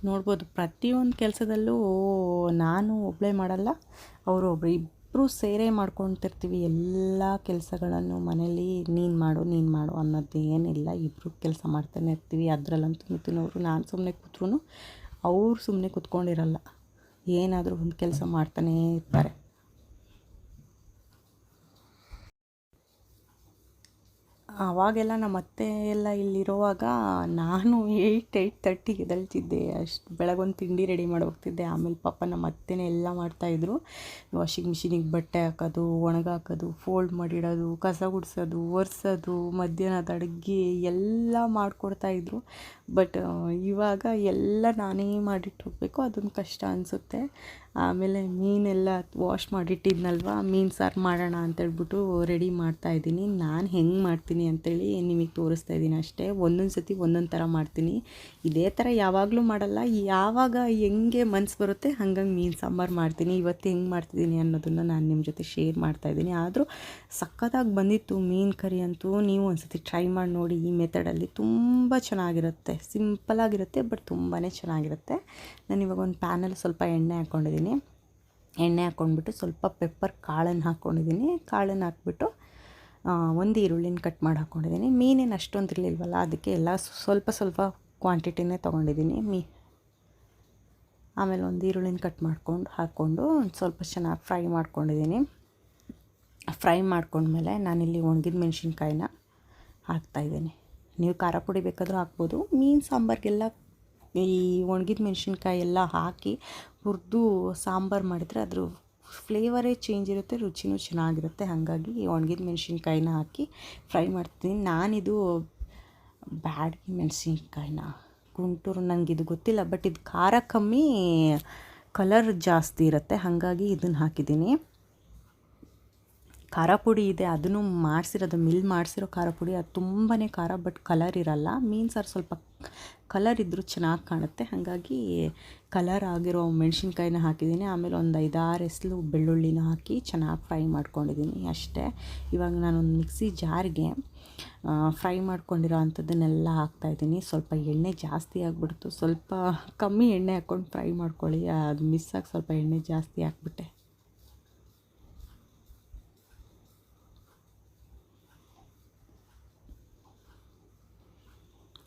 ನೋಡ್ಬೋದು, ಪ್ರತಿಯೊಂದು ಕೆಲಸದಲ್ಲೂ ನಾನು ಒಬ್ಬಳೇ ಮಾಡಲ್ಲ, ಅವರು ಇಬ್ಬರು ಸೇರೇ ಮಾಡ್ಕೊತಿರ್ತೀವಿ ಎಲ್ಲ ಕೆಲಸಗಳನ್ನು ಮನೇಲಿ. ನೀನು ಮಾಡು ಅನ್ನೋದು ಏನಿಲ್ಲ, ಇಬ್ಬರು ಕೆಲಸ ಮಾಡ್ತಾನೆ ಇರ್ತೀವಿ. ಅದರಲ್ಲಂತೂ ಮಿಥುನವರು ನಾನು ಸುಮ್ಮನೆ ಕೂತ್ರು ಅವ್ರು ಸುಮ್ಮನೆ ಕೂತ್ಕೊಂಡಿರಲ್ಲ, ಏನಾದರೂ ಒಂದು ಕೆಲಸ ಮಾಡ್ತಾನೇ ಇರ್ತಾರೆ. ಆವಾಗೆಲ್ಲ ನಮ್ಮ ಅತ್ತೆ ಎಲ್ಲ ಇಲ್ಲಿರುವಾಗ ನಾನು 8:30ಗೆ ಎದ್ದೇಳ್ತಿದ್ದೆ. ಅಷ್ಟು ಬೆಳಗೊಂದು ತಿಂಡಿ ರೆಡಿ ಮಾಡಿ ಹೋಗ್ತಿದ್ದೆ. ಆಮೇಲೆ ಪಾಪ ನಮ್ಮ ಅತ್ತೆನೇ ಎಲ್ಲ ಮಾಡ್ತಾಯಿದ್ರು. ವಾಷಿಂಗ್ ಮಿಷಿನಿಗೆ ಬಟ್ಟೆ ಹಾಕೋದು, ಒಣಗಾಕೋದು, ಫೋಲ್ಡ್ ಮಾಡಿಡೋದು, ಕಸ ಗುಡಿಸೋದು, ಒರೆಸೋದು, ಮಧ್ಯಾಹ್ನದ ಅಡುಗೆ ಎಲ್ಲ ಮಾಡಿಕೊಡ್ತಾಯಿದ್ರು. ಬಟ್ ಇವಾಗ ಎಲ್ಲ ನಾನೇ ಮಾಡಿಟ್ಟು ಹೋಗಬೇಕು, ಅದೊಂದು ಕಷ್ಟ ಅನಿಸುತ್ತೆ. ಆಮೇಲೆ ಮೀನೆಲ್ಲ ವಾಶ್ ಮಾಡಿಟ್ಟಿದ್ನಲ್ವ, ಮೀನು ಸಾರು ಮಾಡೋಣ ಅಂತೇಳ್ಬಿಟ್ಟು ರೆಡಿ ಮಾಡ್ತಾಯಿದ್ದೀನಿ. ನಾನು ಹೆಂಗೆ ಮಾಡ್ತೀನಿ ಅಂತೇಳಿ ನಿಮಗೆ ತೋರಿಸ್ತಾ ಇದ್ದೀನಿ ಅಷ್ಟೇ. ಒಂದೊಂದು ಸತಿ ಒಂದೊಂದು ಥರ ಮಾಡ್ತೀನಿ, ಇದೇ ಥರ ಯಾವಾಗಲೂ ಮಾಡಲ್ಲ. ಯಾವಾಗ ಹೆಂಗೆ ಮನಸ್ಸು ಬರುತ್ತೆ ಹಂಗಂಗೆ ಮೀನು ಸಾಂಬಾರು ಮಾಡ್ತೀನಿ. ಇವತ್ತು ಹೆಂಗೆ ಮಾಡ್ತಿದ್ದೀನಿ ಅನ್ನೋದನ್ನು ನಾನು ನಿಮ್ಮ ಜೊತೆ ಶೇರ್ ಮಾಡ್ತಾಯಿದ್ದೀನಿ. ಆದರೂ ಸಖತ್ತಾಗಿ ಬಂದಿತ್ತು ಮೀನು ಕರಿ ಅಂತೂ. ನೀವು ಒಂದು ಸತಿ ಟ್ರೈ ಮಾಡಿ ನೋಡಿ, ಈ ಮೆಥಡಲ್ಲಿ ತುಂಬ ಚೆನ್ನಾಗಿರುತ್ತೆ. ಸಿಂಪಲಾಗಿರುತ್ತೆ, ಬಟ್ ತುಂಬಾ ಚೆನ್ನಾಗಿರುತ್ತೆ. ನಾನು ಇವಾಗ ಒಂದು ಪ್ಯಾನಲ್ಲಿ ಸ್ವಲ್ಪ ಎಣ್ಣೆ ಹಾಕ್ಕೊಂಡ್ಬಿಟ್ಟು ಸ್ವಲ್ಪ ಪೆಪ್ಪರ್ ಕಾಳನ್ನು ಹಾಕ್ಕೊಂಡಿದ್ದೀನಿ. ಕಾಳನ್ನು ಹಾಕ್ಬಿಟ್ಟು ಒಂದು ಈರುಳ್ಳಿನ ಕಟ್ ಮಾಡಿ ಹಾಕ್ಕೊಂಡಿದ್ದೀನಿ. ಮೀನೇನು ಅಷ್ಟೊಂದು ಇರಲಿಲ್ವಲ್ಲ, ಅದಕ್ಕೆ ಎಲ್ಲ ಸ್ವಲ್ಪ ಕ್ವಾಂಟಿಟಿನೇ ತೊಗೊಂಡಿದ್ದೀನಿ. ಆಮೇಲೆ ಒಂದು ಈರುಳ್ಳಿನ ಕಟ್ ಹಾಕ್ಕೊಂಡು ಒಂದು ಸ್ವಲ್ಪ ಚೆನ್ನಾಗಿ ಫ್ರೈ ಮಾಡ್ಕೊಂಡಿದ್ದೀನಿ. ಫ್ರೈ ಮಾಡ್ಕೊಂಡ್ಮೇಲೆ ನಾನಿಲ್ಲಿ ಒಣಗಿದ ಮೆಣಸಿನ್ಕಾಯಿನ ಹಾಕ್ತಾಯಿದ್ದೀನಿ. ನೀವು ಖಾರ ಪುಡಿ ಬೇಕಾದರೂ ಹಾಕ್ಬೋದು. ಮೀನು ಸಾಂಬಾರಿಗೆಲ್ಲ ಈ ಒಣಗಿದ ಮೆಣಸಿನ್ಕಾಯಿ ಎಲ್ಲ ಹಾಕಿ ಹುರಿದು ಸಾಂಬಾರು ಮಾಡಿದರೆ ಅದ್ರ ಫ್ಲೇವರೇ ಚೇಂಜ್ ಇರುತ್ತೆ, ರುಚಿನೂ ಚೆನ್ನಾಗಿರುತ್ತೆ. ಹಾಗಾಗಿ ಒಣಗಿದ ಮೆಣಸಿನ್ಕಾಯಿನ ಹಾಕಿ ಫ್ರೈ ಮಾಡ್ತೀನಿ. ನಾನಿದು ಬ್ಯಾಡಗಿ ಮೆಣಸಿನ್ಕಾಯಿನ ಗುಂಟೂರು, ನನಗಿದು ಗೊತ್ತಿಲ್ಲ, ಬಟ್ ಇದು ಖಾರ ಕಮ್ಮಿ, ಕಲರ್ ಜಾಸ್ತಿ ಇರುತ್ತೆ, ಹಾಗಾಗಿ ಇದನ್ನು ಹಾಕಿದ್ದೀನಿ. ಖಾರ ಪುಡಿ ಇದೆ, ಅದನ್ನು ಮಾಡಿಸಿರೋದು, ಮಾಡಿಸಿರೋ ಖಾರ ಪುಡಿ. ಅದು ತುಂಬಾ ಖಾರ, ಬಟ್ ಕಲರ್ ಇರಲ್ಲ. ಮೀನು ಸಾರು ಸ್ವಲ್ಪ ಕಲರ್ ಇದ್ದರೂ ಚೆನ್ನಾಗಿ ಕಾಣುತ್ತೆ, ಹಾಗಾಗಿ ಕಲರ್ ಆಗಿರೋ ಮೆಣಸಿನ್ಕಾಯಿನ ಹಾಕಿದ್ದೀನಿ. ಆಮೇಲೆ ಒಂದು 5-6 ಎಸಳು ಬೆಳ್ಳುಳ್ಳಿನ ಹಾಕಿ ಚೆನ್ನಾಗಿ ಫ್ರೈ ಮಾಡ್ಕೊಂಡಿದ್ದೀನಿ ಅಷ್ಟೇ. ಇವಾಗ ನಾನೊಂದು ಮಿಕ್ಸಿ ಜಾರ್ಗೆ ಫ್ರೈ ಮಾಡ್ಕೊಂಡಿರೋ ಅಂಥದ್ದನ್ನೆಲ್ಲ ಹಾಕ್ತಾಯಿದ್ದೀನಿ. ಸ್ವಲ್ಪ ಎಣ್ಣೆ ಜಾಸ್ತಿ ಆಗಿಬಿಡ್ತು, ಸ್ವಲ್ಪ ಕಮ್ಮಿ ಎಣ್ಣೆ ಹಾಕ್ಕೊಂಡು ಫ್ರೈ ಮಾಡ್ಕೊಳ್ಳಿ. ಅದು ಮಿಸ್ಸಾಗಿ ಸ್ವಲ್ಪ ಎಣ್ಣೆ ಜಾಸ್ತಿ ಹಾಕ್ಬಿಟ್ಟೆ.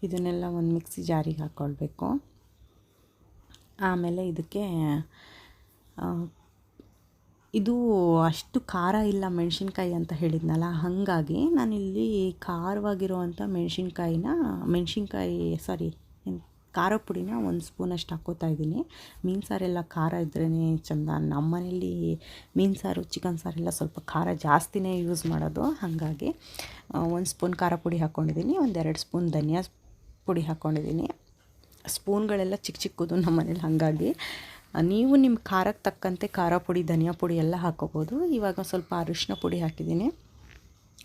ಇದನ್ನೆಲ್ಲ ಒಂದು ಮಿಕ್ಸಿ ಜಾರಿಗೆ ಹಾಕ್ಕೊಳ್ಬೇಕು. ಆಮೇಲೆ ಇದಕ್ಕೆ ಇದು ಅಷ್ಟು ಖಾರ ಇಲ್ಲ ಮೆಣಸಿನ್ಕಾಯಿ ಅಂತ ಹೇಳಿದ್ನಲ್ಲ, ಹಾಗಾಗಿ ನಾನಿಲ್ಲಿ ಖಾರವಾಗಿರುವಂಥ ಖಾರ ಪುಡಿನ 1 ಸ್ಪೂನಷ್ಟು ಹಾಕ್ಕೋತಾ ಇದ್ದೀನಿ. ಮೀನು ಸಾರೆಲ್ಲ ಖಾರ ಇದ್ರೇ ಚೆಂದ. ನಮ್ಮ ಮನೇಲಿ ಮೀನು ಸಾರು ಚಿಕನ್ ಸಾರೆಲ್ಲ ಸ್ವಲ್ಪ ಖಾರ ಜಾಸ್ತಿನೇ ಯೂಸ್ ಮಾಡೋದು. ಹಾಗಾಗಿ 1 ಸ್ಪೂನ್ ಖಾರ ಪುಡಿ ಹಾಕ್ಕೊಂಡಿದ್ದೀನಿ, 1-2 ಸ್ಪೂನ್ ಧನಿಯಾ ಪುಡಿ ಹಾಕ್ಕೊಂಡಿದ್ದೀನಿ. ಸ್ಪೂನ್ಗಳೆಲ್ಲ ಚಿಕ್ಕ ಚಿಕ್ಕದು ನಮ್ಮ ಮನೇಲಿ. ಹಾಗಾಗಿ ನೀವು ನಿಮ್ಮ ಖಾರಕ್ಕೆ ತಕ್ಕಂತೆ ಖಾರ ಪುಡಿ ಧನಿಯಾ ಪುಡಿ ಎಲ್ಲ ಹಾಕ್ಕೋಬೋದು. ಇವಾಗ ಸ್ವಲ್ಪ ಅರಿಶಿನ ಪುಡಿ ಹಾಕಿದ್ದೀನಿ.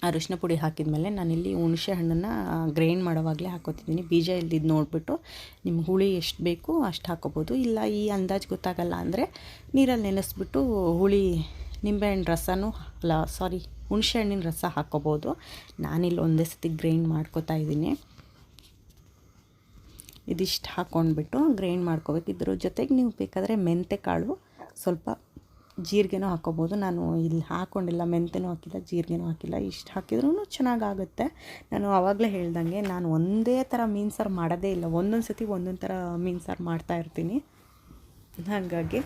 ಅರಿಶಿನ ಪುಡಿ ಹಾಕಿದ್ಮೇಲೆ ನಾನಿಲ್ಲಿ ಹುಣಸೆ ಹಣ್ಣನ್ನು ಗ್ರೈಂಡ್ ಮಾಡೋವಾಗಲೇ ಹಾಕ್ಕೋತಿದ್ದೀನಿ. ಬೀಜ ಇಲ್ದಿದ್ದು ನೋಡಿಬಿಟ್ಟು ನಿಮ್ಗೆ ಹುಳಿ ಎಷ್ಟು ಬೇಕು ಅಷ್ಟು ಹಾಕ್ಕೋಬೋದು. ಇಲ್ಲ ಈ ಅಂದಾಜು ಗೊತ್ತಾಗಲ್ಲ ಅಂದರೆ ನೀರಲ್ಲಿ ನೆನೆಸ್ಬಿಟ್ಟು ನಿಂಬೆಹಣ್ಣು ರಸನೂ ಹುಣಸೆ ಹಣ್ಣಿನ ರಸ ಹಾಕ್ಕೋಬೋದು. ನಾನಿಲ್ಲಿ ಒಂದೇ ಸತಿ ಗ್ರೈಂಡ್ ಮಾಡ್ಕೋತಾ ಇದ್ದೀನಿ. ಇದಿಷ್ಟು ಹಾಕ್ಕೊಂಡ್ಬಿಟ್ಟು ಗ್ರೈಂಡ್ ಮಾಡ್ಕೋಬೇಕು. ಇದ್ರ ಜೊತೆಗೆ ನೀವು ಬೇಕಾದರೆ ಮೆಂತೆ ಕಾಳು ಸ್ವಲ್ಪ ಜೀರಿಗೆನೂ ಹಾಕ್ಕೋಬೋದು. ನಾನು ಇಲ್ಲಿ ಹಾಕ್ಕೊಂಡಿಲ್ಲ, ಮೆಂತೆನೂ ಹಾಕಿಲ್ಲ, ಜೀರಿಗೆನೂ ಹಾಕಿಲ್ಲ. ಇಷ್ಟು ಹಾಕಿದ್ರೂ ಚೆನ್ನಾಗಾಗುತ್ತೆ. ನಾನು ಆವಾಗಲೇ ಹೇಳ್ದಂಗೆ ನಾನು ಒಂದೇ ಥರ ಮೀನು ಸಾರು ಮಾಡೋದೇ ಇಲ್ಲ. ಒಂದೊಂದು ಸತಿ ಒಂದೊಂದು ಥರ ಮೀನು ಸಾರು ಮಾಡ್ತಾಯಿರ್ತೀನಿ. ಹಾಗಾಗಿ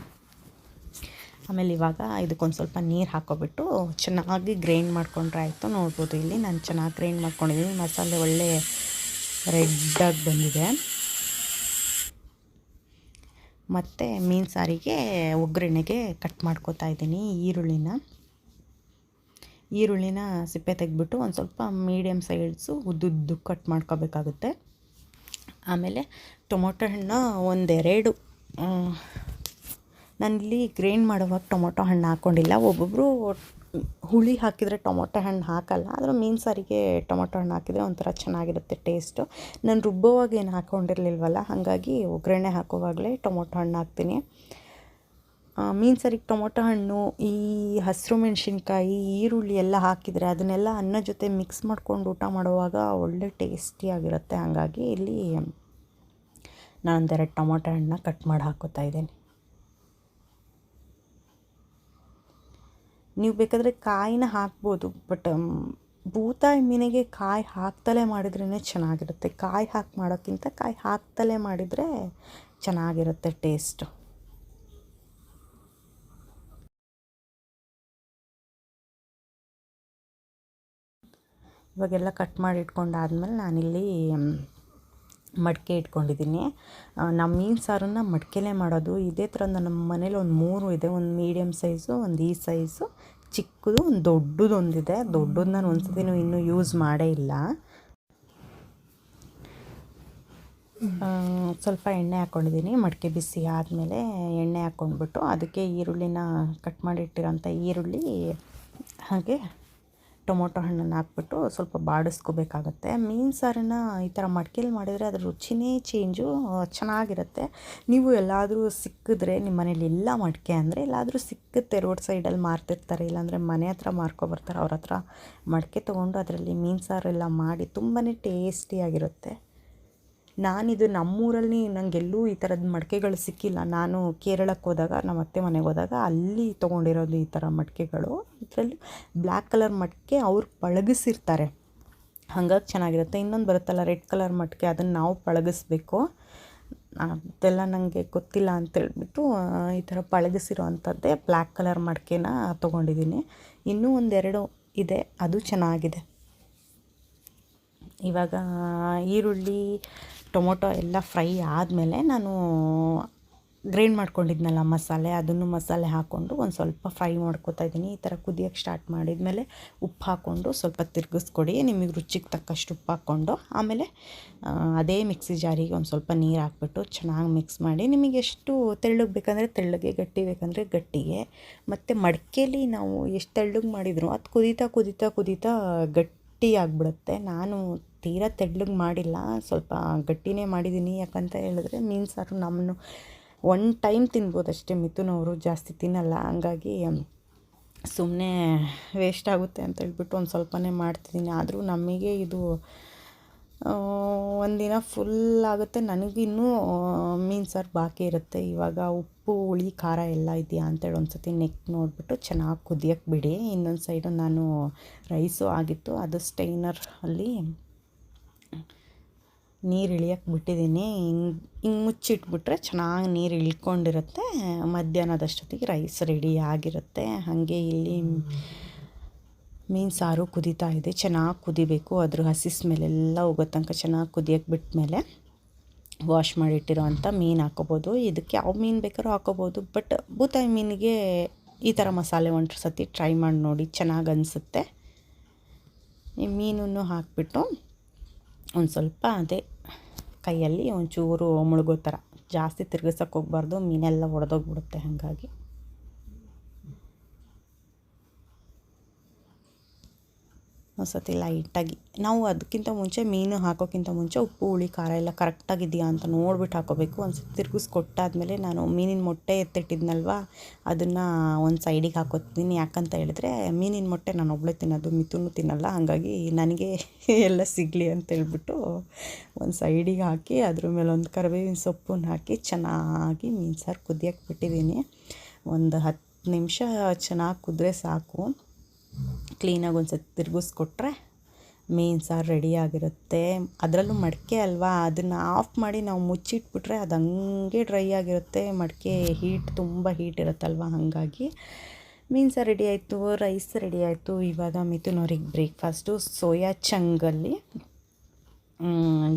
ಆಮೇಲೆ ಇವಾಗ ಇದಕ್ಕೊಂದು ಸ್ವಲ್ಪ ನೀರು ಹಾಕ್ಕೊಬಿಟ್ಟು ಚೆನ್ನಾಗಿ ಗ್ರೈಂಡ್ ಮಾಡ್ಕೊಂಡ್ರೆ ಆಯಿತು. ನೋಡ್ಬೋದು ಇಲ್ಲಿ ನಾನು ಚೆನ್ನಾಗಿ ಗ್ರೈಂಡ್ ಮಾಡ್ಕೊಂಡಿದ್ದೀನಿ. ಮಸಾಲೆ ಒಳ್ಳೆ ರೆಡ್ಡಾಗಿ ಬಂದಿದೆ. ಮತ್ತು ಮೀನು ಸಾರಿಗೆ ಒಗ್ಗರಣೆಗೆ ಕಟ್ ಮಾಡ್ಕೋತಾ ಇದ್ದೀನಿ ಈರುಳ್ಳಿನ ಸಿಪ್ಪೆ ತೆಗೆದ್ಬಿಟ್ಟು ಒಂದು ಸ್ವಲ್ಪ ಮೀಡಿಯಮ್ ಸೈಡ್ಸು ಉದ್ದುದ್ದು ಕಟ್ ಮಾಡ್ಕೋಬೇಕಾಗುತ್ತೆ. ಆಮೇಲೆ ಟೊಮೊಟೊ ಹಣ್ಣು 1-2 ನಾನಿಲ್ಲಿ ಗ್ರೈಂಡ್ ಮಾಡುವಾಗ ಟೊಮೊಟೊ ಹಣ್ಣು ಹಾಕ್ಕೊಂಡಿಲ್ಲ. ಒಬ್ಬೊಬ್ಬರು ಹುಳಿ ಹಾಕಿದರೆ ಟೊಮೊಟೊ ಹಣ್ಣು ಹಾಕಲ್ಲ. ಆದರೆ ಮೀನು ಸಾರಿಗೆ ಟೊಮೊಟೊ ಹಣ್ಣು ಹಾಕಿದರೆ ಒಂಥರ ಚೆನ್ನಾಗಿರುತ್ತೆ ಟೇಸ್ಟು. ನಾನು ರುಬ್ಬೋವಾಗ ಏನು ಹಾಕ್ಕೊಂಡಿರಲಿಲ್ವಲ್ಲ, ಹಾಗಾಗಿ ಒಗ್ಗರಣೆ ಹಾಕೋವಾಗಲೇ ಟೊಮೊಟೊ ಹಣ್ಣು ಹಾಕ್ತೀನಿ. ಮೀನು ಸಾರಿಗೆ ಟೊಮೊಟೊ ಹಣ್ಣು, ಈ ಹಸಿರು ಮೆಣಸಿನ್ಕಾಯಿ, ಈರುಳ್ಳಿ ಎಲ್ಲ ಹಾಕಿದರೆ ಅದನ್ನೆಲ್ಲ ಅನ್ನ ಜೊತೆ ಮಿಕ್ಸ್ ಮಾಡ್ಕೊಂಡು ಊಟ ಮಾಡುವಾಗ ಒಳ್ಳೆ ಟೇಸ್ಟಿಯಾಗಿರುತ್ತೆ. ಹಾಗಾಗಿ ಇಲ್ಲಿ ನಾನು 1-2 ಟೊಮೊಟೊ ಹಣ್ಣನ್ನ ಕಟ್ ಮಾಡಿ ಹಾಕ್ಕೋತಾ ಇದ್ದೀನಿ. ನೀವು ಬೇಕಾದರೆ ಕಾಯಿನ ಹಾಕ್ಬೋದು, ಬಟ್ ಬೂತಾಯಿ ಮೀನಿಗೆ ಕಾಯಿ ಹಾಕ್ತಲೇ ಮಾಡಿದ್ರೇ ಚೆನ್ನಾಗಿರುತ್ತೆ. ಕಾಯಿ ಹಾಕಿ ಮಾಡೋಕ್ಕಿಂತ ಕಾಯಿ ಹಾಕ್ತಲೇ ಮಾಡಿದರೆ ಚೆನ್ನಾಗಿರುತ್ತೆ ಟೇಸ್ಟು. ಇವಾಗೆಲ್ಲ ಕಟ್ ಮಾಡಿ ಇಟ್ಕೊಂಡಾದ್ಮೇಲೆ ನಾನಿಲ್ಲಿ ಮಡಿಕೆ ಇಟ್ಕೊಂಡಿದ್ದೀನಿ. ನಮ್ಮ ಮೀನು ಸಾರನ್ನು ಮಡಿಕೆಲೇ ಮಾಡೋದು. ಇದೇ ಥರ ನಮ್ಮ ಮನೇಲಿ ಒಂದು 3 ಇದೆ. ಒಂದು ಮೀಡಿಯಮ್ ಸೈಜು, ಒಂದು ಈ ಸೈಜು, ಚಿಕ್ಕದು, ಒಂದು ದೊಡ್ಡದೊಂದಿದೆ. ದೊಡ್ಡದು ನಾನು ಒಂದು ಸತಿನೂ ಇನ್ನೂ ಯೂಸ್ ಮಾಡೇ ಇಲ್ಲ. ಸ್ವಲ್ಪ ಎಣ್ಣೆ ಹಾಕ್ಕೊಂಡಿದ್ದೀನಿ. ಮಡಿಕೆ ಬಿಸಿ ಆದಮೇಲೆ ಎಣ್ಣೆ ಹಾಕ್ಕೊಂಡ್ಬಿಟ್ಟು ಅದಕ್ಕೆ ಈರುಳ್ಳಿನ ಕಟ್ ಮಾಡಿಟ್ಟಿರೋಂಥ ಈರುಳ್ಳಿ ಹಾಗೆ ಟೊಮೊಟೊ ಹಣ್ಣನ್ನು ಹಾಕ್ಬಿಟ್ಟು ಸ್ವಲ್ಪ ಬಾಡಿಸ್ಕೋಬೇಕಾಗತ್ತೆ. ಮೀನು ಸಾರನ್ನು ಈ ಥರ ಮಡಿಕೆಲಿ ಮಾಡಿದರೆ ಅದ್ರ ರುಚಿನೇ ಚೇಂಜು, ಚೆನ್ನಾಗಿರುತ್ತೆ. ನೀವು ಎಲ್ಲಾದರೂ ಸಿಕ್ಕಿದ್ರೆ ನಿಮ್ಮ ಮನೇಲಿ ಎಲ್ಲ ಮಡಿಕೆ ಅಂದರೆ ಎಲ್ಲಾದರೂ ಸಿಕ್ಕುತ್ತೆ, ರೋಡ್ ಸೈಡಲ್ಲಿ ಮಾರ್ತಿರ್ತಾರೆ, ಇಲ್ಲಾಂದರೆ ಮನೆ ಹತ್ರ ಮಾರ್ಕೊಬರ್ತಾರೆ. ಅವ್ರ ಹತ್ರ ಮಡಿಕೆ ತೊಗೊಂಡು ಅದರಲ್ಲಿ ಮೀನು ಸಾರೆಲ್ಲ ಮಾಡಿ ತುಂಬಾ ಟೇಸ್ಟಿಯಾಗಿರುತ್ತೆ. ನಾನಿದು ನಮ್ಮೂರಲ್ಲಿ ನನಗೆಲ್ಲೂ ಈ ಥರದ ಮಡಿಕೆಗಳು ಸಿಕ್ಕಿಲ್ಲ. ನಾನು ಕೇರಳಕ್ಕೆ ಹೋದಾಗ, ನಮ್ಮ ಅತ್ತೆ ಮನೆಗೆ ಹೋದಾಗ ಅಲ್ಲಿ ತೊಗೊಂಡಿರೋದು ಈ ಥರ ಮಡಿಕೆಗಳು. ಇದರಲ್ಲಿ ಬ್ಲ್ಯಾಕ್ ಕಲರ್ ಮಡಿಕೆ ಅವ್ರು ಪಳಗಿಸಿರ್ತಾರೆ, ಹಾಗಾಗಿ ಚೆನ್ನಾಗಿರುತ್ತೆ. ಇನ್ನೊಂದು ಬರುತ್ತಲ್ಲ ರೆಡ್ ಕಲರ್ ಮಡಿಕೆ, ಅದನ್ನು ನಾವು ಪಳಗಿಸ್ಬೇಕು. ಅದೆಲ್ಲ ನನಗೆ ಗೊತ್ತಿಲ್ಲ ಅಂತೇಳ್ಬಿಟ್ಟು ಈ ಥರ ಪಳಗಿಸಿರೋ ಅಂಥದ್ದೇ ಬ್ಲ್ಯಾಕ್ ಕಲರ್ ಮಡಿಕೆನ ತೊಗೊಂಡಿದ್ದೀನಿ. ಇನ್ನೂ 1-2 ಇದೆ, ಅದು ಚೆನ್ನಾಗಿದೆ. ಇವಾಗ ಈರುಳ್ಳಿ ಟೊಮೊಟೊ ಎಲ್ಲ ಫ್ರೈ ಆದಮೇಲೆ ನಾನು ಗ್ರೈಂಡ್ ಮಾಡ್ಕೊಂಡಿದ್ನಲ್ಲ ಮಸಾಲೆ ಹಾಕ್ಕೊಂಡು ಒಂದು ಸ್ವಲ್ಪ ಫ್ರೈ ಮಾಡ್ಕೊತಾ ಇದ್ದೀನಿ. ಈ ಥರ ಕುದಿಯೋಕ್ಕೆ ಸ್ಟಾರ್ಟ್ ಮಾಡಿದ್ಮೇಲೆ ಉಪ್ಪು ಹಾಕ್ಕೊಂಡು ಸ್ವಲ್ಪ ತಿರುಗಿಸ್ಕೊಡಿ. ನಿಮಗೆ ರುಚಿಗೆ ತಕ್ಕಷ್ಟು ಉಪ್ಪು ಹಾಕ್ಕೊಂಡು ಆಮೇಲೆ ಅದೇ ಮಿಕ್ಸಿ ಜಾರಿಗೆ ಒಂದು ಸ್ವಲ್ಪ ನೀರು ಹಾಕ್ಬಿಟ್ಟು ಚೆನ್ನಾಗಿ ಮಿಕ್ಸ್ ಮಾಡಿ. ನಿಮಗೆ ಎಷ್ಟು ತೆಳ್ಳಗೆ ಬೇಕಂದರೆ ತೆಳ್ಳಗೆ, ಗಟ್ಟಿ ಬೇಕಂದರೆ ಗಟ್ಟಿಗೆ. ಮತ್ತು ಮಡಿಕೆಲಿ ನಾವು ಎಷ್ಟು ತೆಳ್ಳಗೆ ಮಾಡಿದ್ರು ಅದು ಕುದೀತಾ ಗಟ್ಟಿ ಆಗಿಬಿಡುತ್ತೆ. ನಾನು ತೀರಾ ತೆಳ್ಳಗೆ ಮಾಡಿಲ್ಲ, ಸ್ವಲ್ಪ ಗಟ್ಟಿನೇ ಮಾಡಿದ್ದೀನಿ. ಯಾಕಂತ ಹೇಳಿದ್ರೆ ಮೀನು ಸಾರು ನಮ್ಮನ್ನು 1 ಟೈಮ್ ತಿನ್ಬೋದಷ್ಟೇ, ಮಿಥುನವರು ಜಾಸ್ತಿ ತಿನ್ನಲ್ಲ. ಹಂಗಾಗಿ ಸುಮ್ಮನೆ ವೇಸ್ಟ್ ಆಗುತ್ತೆ ಅಂತ ಹೇಳ್ಬಿಟ್ಟು ಒಂದು ಸ್ವಲ್ಪನೇ ಮಾಡ್ತಿದ್ದೀನಿ. ಆದರೂ ನಮಗೆ ಇದು ಒಂದಿನ ಫುಲ್ ಆಗುತ್ತೆ. ನನಗಿನ್ನೂ ಮೀನು ಸಾರು ಬಾಕಿ ಇರುತ್ತೆ. ಇವಾಗ ಉಪ್ಪು, ಹುಳಿ, ಖಾರ ಎಲ್ಲ ಇದೆಯಾ ಅಂತೇಳಿ ಒಂದು ಸತಿ ನೋಡಿಬಿಟ್ಟು ಚೆನ್ನಾಗಿ ಕುದಿಯೋಕ್ಕೆ ಬಿಡಿ. ಇನ್ನೊಂದು ಸೈಡು ನಾನು ರೈಸು ಆಗಿತ್ತು, ಅದು ಸ್ಟೈನರ್ ಅಲ್ಲಿ ನೀರು ಇಳಿಯೋಕ್ಕೆ ಬಿಟ್ಟಿದ್ದೀನಿ. ಹಿಂಗೆ ಮುಚ್ಚಿಟ್ಬಿಟ್ರೆ ಚೆನ್ನಾಗಿ ನೀರು ಇಳ್ಕೊಂಡಿರುತ್ತೆ. ಮಧ್ಯಾಹ್ನದಷ್ಟೊತ್ತಿಗೆ ರೈಸ್ ರೆಡಿ ಆಗಿರುತ್ತೆ. ಹಾಗೆ ಇಲ್ಲಿ ಮೀನು ಸಾರು ಕುದೀತಾ ಇದೆ. ಚೆನ್ನಾಗಿ ಕುದಿಬೇಕು, ಅದ್ರ ಹಸಿ ಸ್ಮೆಲ್ಲೆಲ್ಲ ಹೋಗೋ ತನಕ ಚೆನ್ನಾಗಿ ಕುದಿಯೋಕ್ಕೆ ಬಿಟ್ಮೇಲೆ ವಾಶ್ ಮಾಡಿಟ್ಟಿರೋ ಅಂಥ ಮೀನು ಹಾಕ್ಕೋಬೋದು. ಇದಕ್ಕೆ ಯಾವ ಮೀನು ಬೇಕಾದ್ರೂ ಹಾಕ್ಕೋಬೋದು, ಬಟ್ ಬೂತಾಯಿ ಮೀನಿಗೆ ಈ ಥರ ಮಸಾಲೆ ಒಂದು ಸತಿ ಟ್ರೈ ಮಾಡಿ ನೋಡಿ, ಚೆನ್ನಾಗಿ ಅನಿಸುತ್ತೆ. ಈ ಮೀನನ್ನು ಹಾಕಿಬಿಟ್ಟು ಒಂದು ಸ್ವಲ್ಪ ಅದೇ ಕೈಯಲ್ಲಿ ಒಂಚೂರು ಮುಳುಗೋ ಥರ, ಜಾಸ್ತಿ ತಿರ್ಗಿಸೋಕೆ ಹೋಗ್ಬಾರ್ದು, ಮೀನೆಲ್ಲ ಒಡೆದೋಗ್ಬಿಡುತ್ತೆ. ಹಾಗಾಗಿ ಒಂದು ಸತಿ ಲೈಟಾಗಿ ನಾವು ಅದಕ್ಕಿಂತ ಮುಂಚೆ ಮೀನು ಹಾಕೋಕ್ಕಿಂತ ಮುಂಚೆ ಉಪ್ಪು ಹುಳಿ ಖಾರ ಎಲ್ಲ ಕರೆಕ್ಟಾಗಿದೆಯಾ ಅಂತ ನೋಡ್ಬಿಟ್ಟು ಹಾಕೋಬೇಕು. ಒಂದು ಸತಿ ತಿರ್ಗಿಸ್ಕೊಟ್ಟಾದ್ಮೇಲೆ ನಾನು ಮೀನಿನ ಮೊಟ್ಟೆ ಎತ್ತಿಟ್ಟಿದ್ನಲ್ವ, ಅದನ್ನು ಒಂದು ಸೈಡಿಗೆ ಹಾಕೋತೀನಿ. ಯಾಕಂತ ಹೇಳಿದ್ರೆ ಮೀನಿನ ಮೊಟ್ಟೆ ನಾನು ಒಬ್ಬಳೇ ತಿನ್ನೋದು, ಮಿಥುನು ತಿನ್ನಲ್ಲ. ಹಾಗಾಗಿ ನನಗೆ ಎಲ್ಲ ಸಿಗಲಿ ಅಂತೇಳ್ಬಿಟ್ಟು ಒಂದು ಸೈಡಿಗೆ ಹಾಕಿ ಅದ್ರ ಮೇಲೆ ಒಂದು ಕರಿಬೇವಿನ ಸೊಪ್ಪನ್ನು ಹಾಕಿ ಚೆನ್ನಾಗಿ ಮೀನು ಸಾರು ಕುದಿಯೋಕ್ಕೆ ಬಿಟ್ಟಿದ್ದೀನಿ. ಒಂದು 10 ನಿಮಿಷ ಚೆನ್ನಾಗಿ ಕುದ್ರೆ ಸಾಕು. ಕ್ಲೀನಾಗಿ ಒಂದು ಸತಿ ತಿರುಗಿಸ್ಕೊಟ್ರೆ ಮೀನು ಸಾರು ರೆಡಿಯಾಗಿರುತ್ತೆ. ಅದರಲ್ಲೂ ಮಡಿಕೆ ಅಲ್ವಾ, ಅದನ್ನು ಆಫ್ ಮಾಡಿ ನಾವು ಮುಚ್ಚಿಟ್ಬಿಟ್ರೆ ಅದು ಹಂಗೆ ಡ್ರೈ ಆಗಿರುತ್ತೆ. ಮಡಿಕೆ ತುಂಬ ಹೀಟ್ ಇರುತ್ತಲ್ವ, ಹಾಗಾಗಿ ಮೀನು ಸಾರು ರೆಡಿ ಆಯಿತು, ರೈಸ್ ರೆಡಿ ಆಯಿತು. ಇವಾಗ ಮಿಥುನವ್ರಿಗೆ ಬ್ರೇಕ್ಫಾಸ್ಟು ಸೋಯಾ ಚಂಗಲ್ಲಿ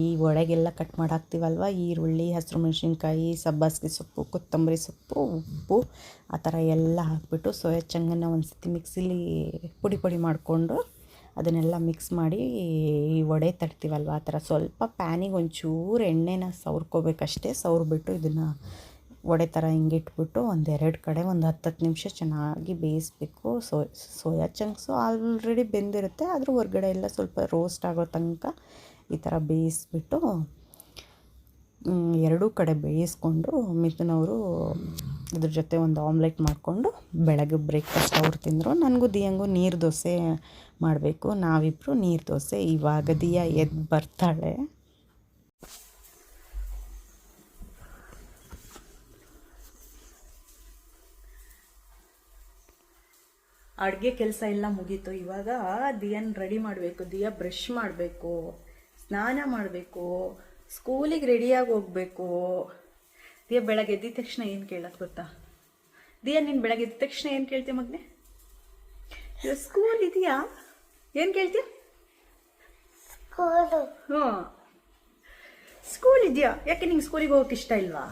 ಈ ಒಳಗೆಲ್ಲ ಕಟ್ ಮಾಡಿ ಹಾಕ್ತೀವಲ್ವ, ಈರುಳ್ಳಿ, ಹಸಿರು ಮೆಣಸಿನ್ಕಾಯಿ, ಸಬ್ಬಸಿಗೆ ಸೊಪ್ಪು, ಕೊತ್ತಂಬರಿ ಸೊಪ್ಪು, ಉಪ್ಪು, ಆ ಥರ ಎಲ್ಲ ಹಾಕ್ಬಿಟ್ಟು ಸೋಯಾ ಚಂಗನ್ನು ಒಂದು ಸತಿ ಮಿಕ್ಸಿಲಿ ಪುಡಿ ಮಾಡಿಕೊಂಡು ಅದನ್ನೆಲ್ಲ ಮಿಕ್ಸ್ ಮಾಡಿ ಈ ವಡೆ ತಡ್ತೀವಲ್ವ, ಆ ಥರ ಸ್ವಲ್ಪ ಪ್ಯಾನಿಗೆ ಒಂಚೂರು ಎಣ್ಣೆನ ಸವರ್ಕೋಬೇಕಷ್ಟೇ. ಸವರ್ಬಿಟ್ಟು ಇದನ್ನು ವಡೆ ಥರ ಹಿಂಗೆ ಇಟ್ಬಿಟ್ಟು 1-2 ಕಡೆ ಒಂದು 10 ನಿಮಿಷ ಚೆನ್ನಾಗಿ ಬೇಯಿಸ್ಬೇಕು. ಸೋಯಾ ಚಂಕ್ಸು ಆಲ್ರೆಡಿ ಬೆಂದಿರುತ್ತೆ, ಆದರೂ ಹೊರಗಡೆ ಎಲ್ಲ ಸ್ವಲ್ಪ ರೋಸ್ಟ್ ಆಗೋ ತನಕ ಈ ಥರ ಬೇಯಿಸ್ಬಿಟ್ಟು 2 ಕಡೆ ಬೇಯಿಸ್ಕೊಂಡು ಮಿಥುನವರು ಇದ್ರ ಜೊತೆ ಒಂದು ಆಮ್ಲೆಟ್ ಮಾಡಿಕೊಂಡು ಬೆಳಗ್ಗೆ ಬ್ರೇಕ್ಫಾಸ್ಟ್ ಅವ್ರು ತಿಂದರು. ನನಗೂ ದಿಯಂಗೂ ನೀರು ದೋಸೆ ಮಾಡಬೇಕು. ನಾವಿಬ್ಬರು ನೀರು ದೋಸೆ. ಇವಾಗ ದಿಯ ಎದ್ದು ಬರ್ತಾಳೆ. ಅಡುಗೆ ಕೆಲಸ ಎಲ್ಲ ಮುಗೀತು. ಇವಾಗ ದಿಯನ್ ರೆಡಿ ಮಾಡಬೇಕು. ದಿಯ ಬ್ರಷ್ ಮಾಡಬೇಕು, ಸ್ನಾನ ಮಾಡಬೇಕು, ಸ್ಕೂಲಿಗೆ ರೆಡಿಯಾಗಿ ಹೋಗಬೇಕು. ದಿಯ ಬೆಳಗ್ಗೆ ಎದ್ದಿದ ತಕ್ಷಣ ಏನು ಕೇಳೋದು ಗೊತ್ತಾ? ದಿಯ ನೀನು ಬೆಳಗ್ಗೆ ಎದ್ದ ತಕ್ಷಣ ಏನು ಕೇಳ್ತೀಯ ಮಗನೆ? ಇವಾಗ ಸ್ಕೂಲ್ ಇದೆಯಾ? ಏನು ಕೇಳ್ತೀಯ? ಹ್ಞೂ, ಸ್ಕೂಲ್ ಇದೆಯಾ? ಯಾಕೆ ನಿಂಗೆ ಸ್ಕೂಲಿಗೆ ಹೋಗೋಕೆ ಇಷ್ಟ ಇಲ್ವಾ?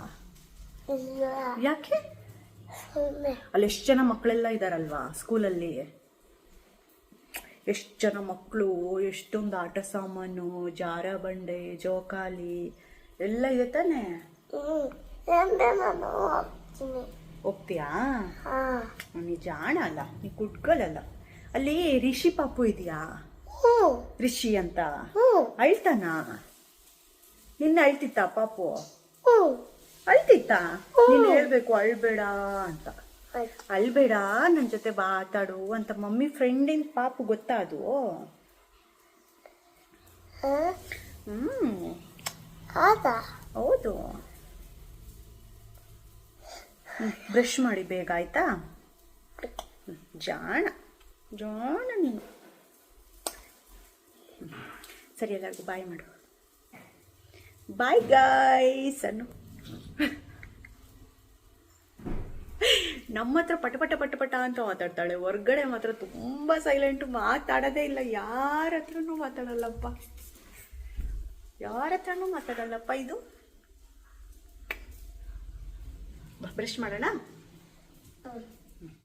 ಯಾಕೆ? ಅಲ್ಲಿ ಎಷ್ಟು ಜನ ಮಕ್ಕಳೆಲ್ಲ ಇದ್ದಾರಲ್ವಾ ಸ್ಕೂಲಲ್ಲಿ, ಎಷ್ಟು ಜನ ಮಕ್ಕಳು, ಎಷ್ಟೊಂದು ಆಟ ಸಾಮಾನು, ಜಾರ ಬಂಡೆ, ಜೋಕಾಲಿ ಎಲ್ಲ ಇದೆ ತಾನೆ. ಹೋಗ್ತೀಯಾ? ನೀ ಜಾಣ ಅಲ್ಲ, ನೀ ಕುಟ್ಕೊಳ್ಳಲ್ಲ. ಅಲ್ಲಿ ರಿಷಿ ಪಾಪು ಇದೆಯಾ? ರಿಷಿ ಅಂತ ಅಳ್ತಾನ? ನಿನ್ನ ಅಳ್ತಿತ್ತ ಪಾಪು? ಅಳ್ತಿತ್ತ? ನೀನು ಹೇಳ್ಬೇಕು ಅಳ್ಬೇಡ ಅಂತ. ಅಳ್ಬೇಡ, ನನ್ನ ಜೊತೆ ಮಾತಾಡು ಅಂತ ಮಮ್ಮಿ ಫ್ರೆಂಡಿನ ಪಾಪು, ಗೊತ್ತಾ ಅದು? ಹೌದು. ಬ್ರಷ್ ಮಾಡಿ ಬೇಗ, ಆಯ್ತಾ? ಜಾಣ ಜಾಣ ನೀನು. ಸರಿ, ಎಲ್ಲರಿಗೂ ಬಾಯ್ ಮಾಡು. ಬಾಯ್ ಗಾಯ್ಸ್ ಅನ್ನು. ನಮ್ಮ ಹತ್ರ ಪಟ ಅಂತ ಮಾತಾಡ್ತಾಳೆ, ಹೊರ್ಗಡೆ ಮಾತ್ರ ತುಂಬ ಸೈಲೆಂಟು, ಮಾತಾಡೋದೇ ಇಲ್ಲ. ಯಾರ ಹತ್ರನೂ ಮಾತಾಡಲ್ಲಪ್ಪ, ಯಾರ ಹತ್ರನೂ ಮಾತಾಡಲ್ಲಪ್ಪ. ಇದು ಬ್ರಷ್ ಮಾಡೋಣ.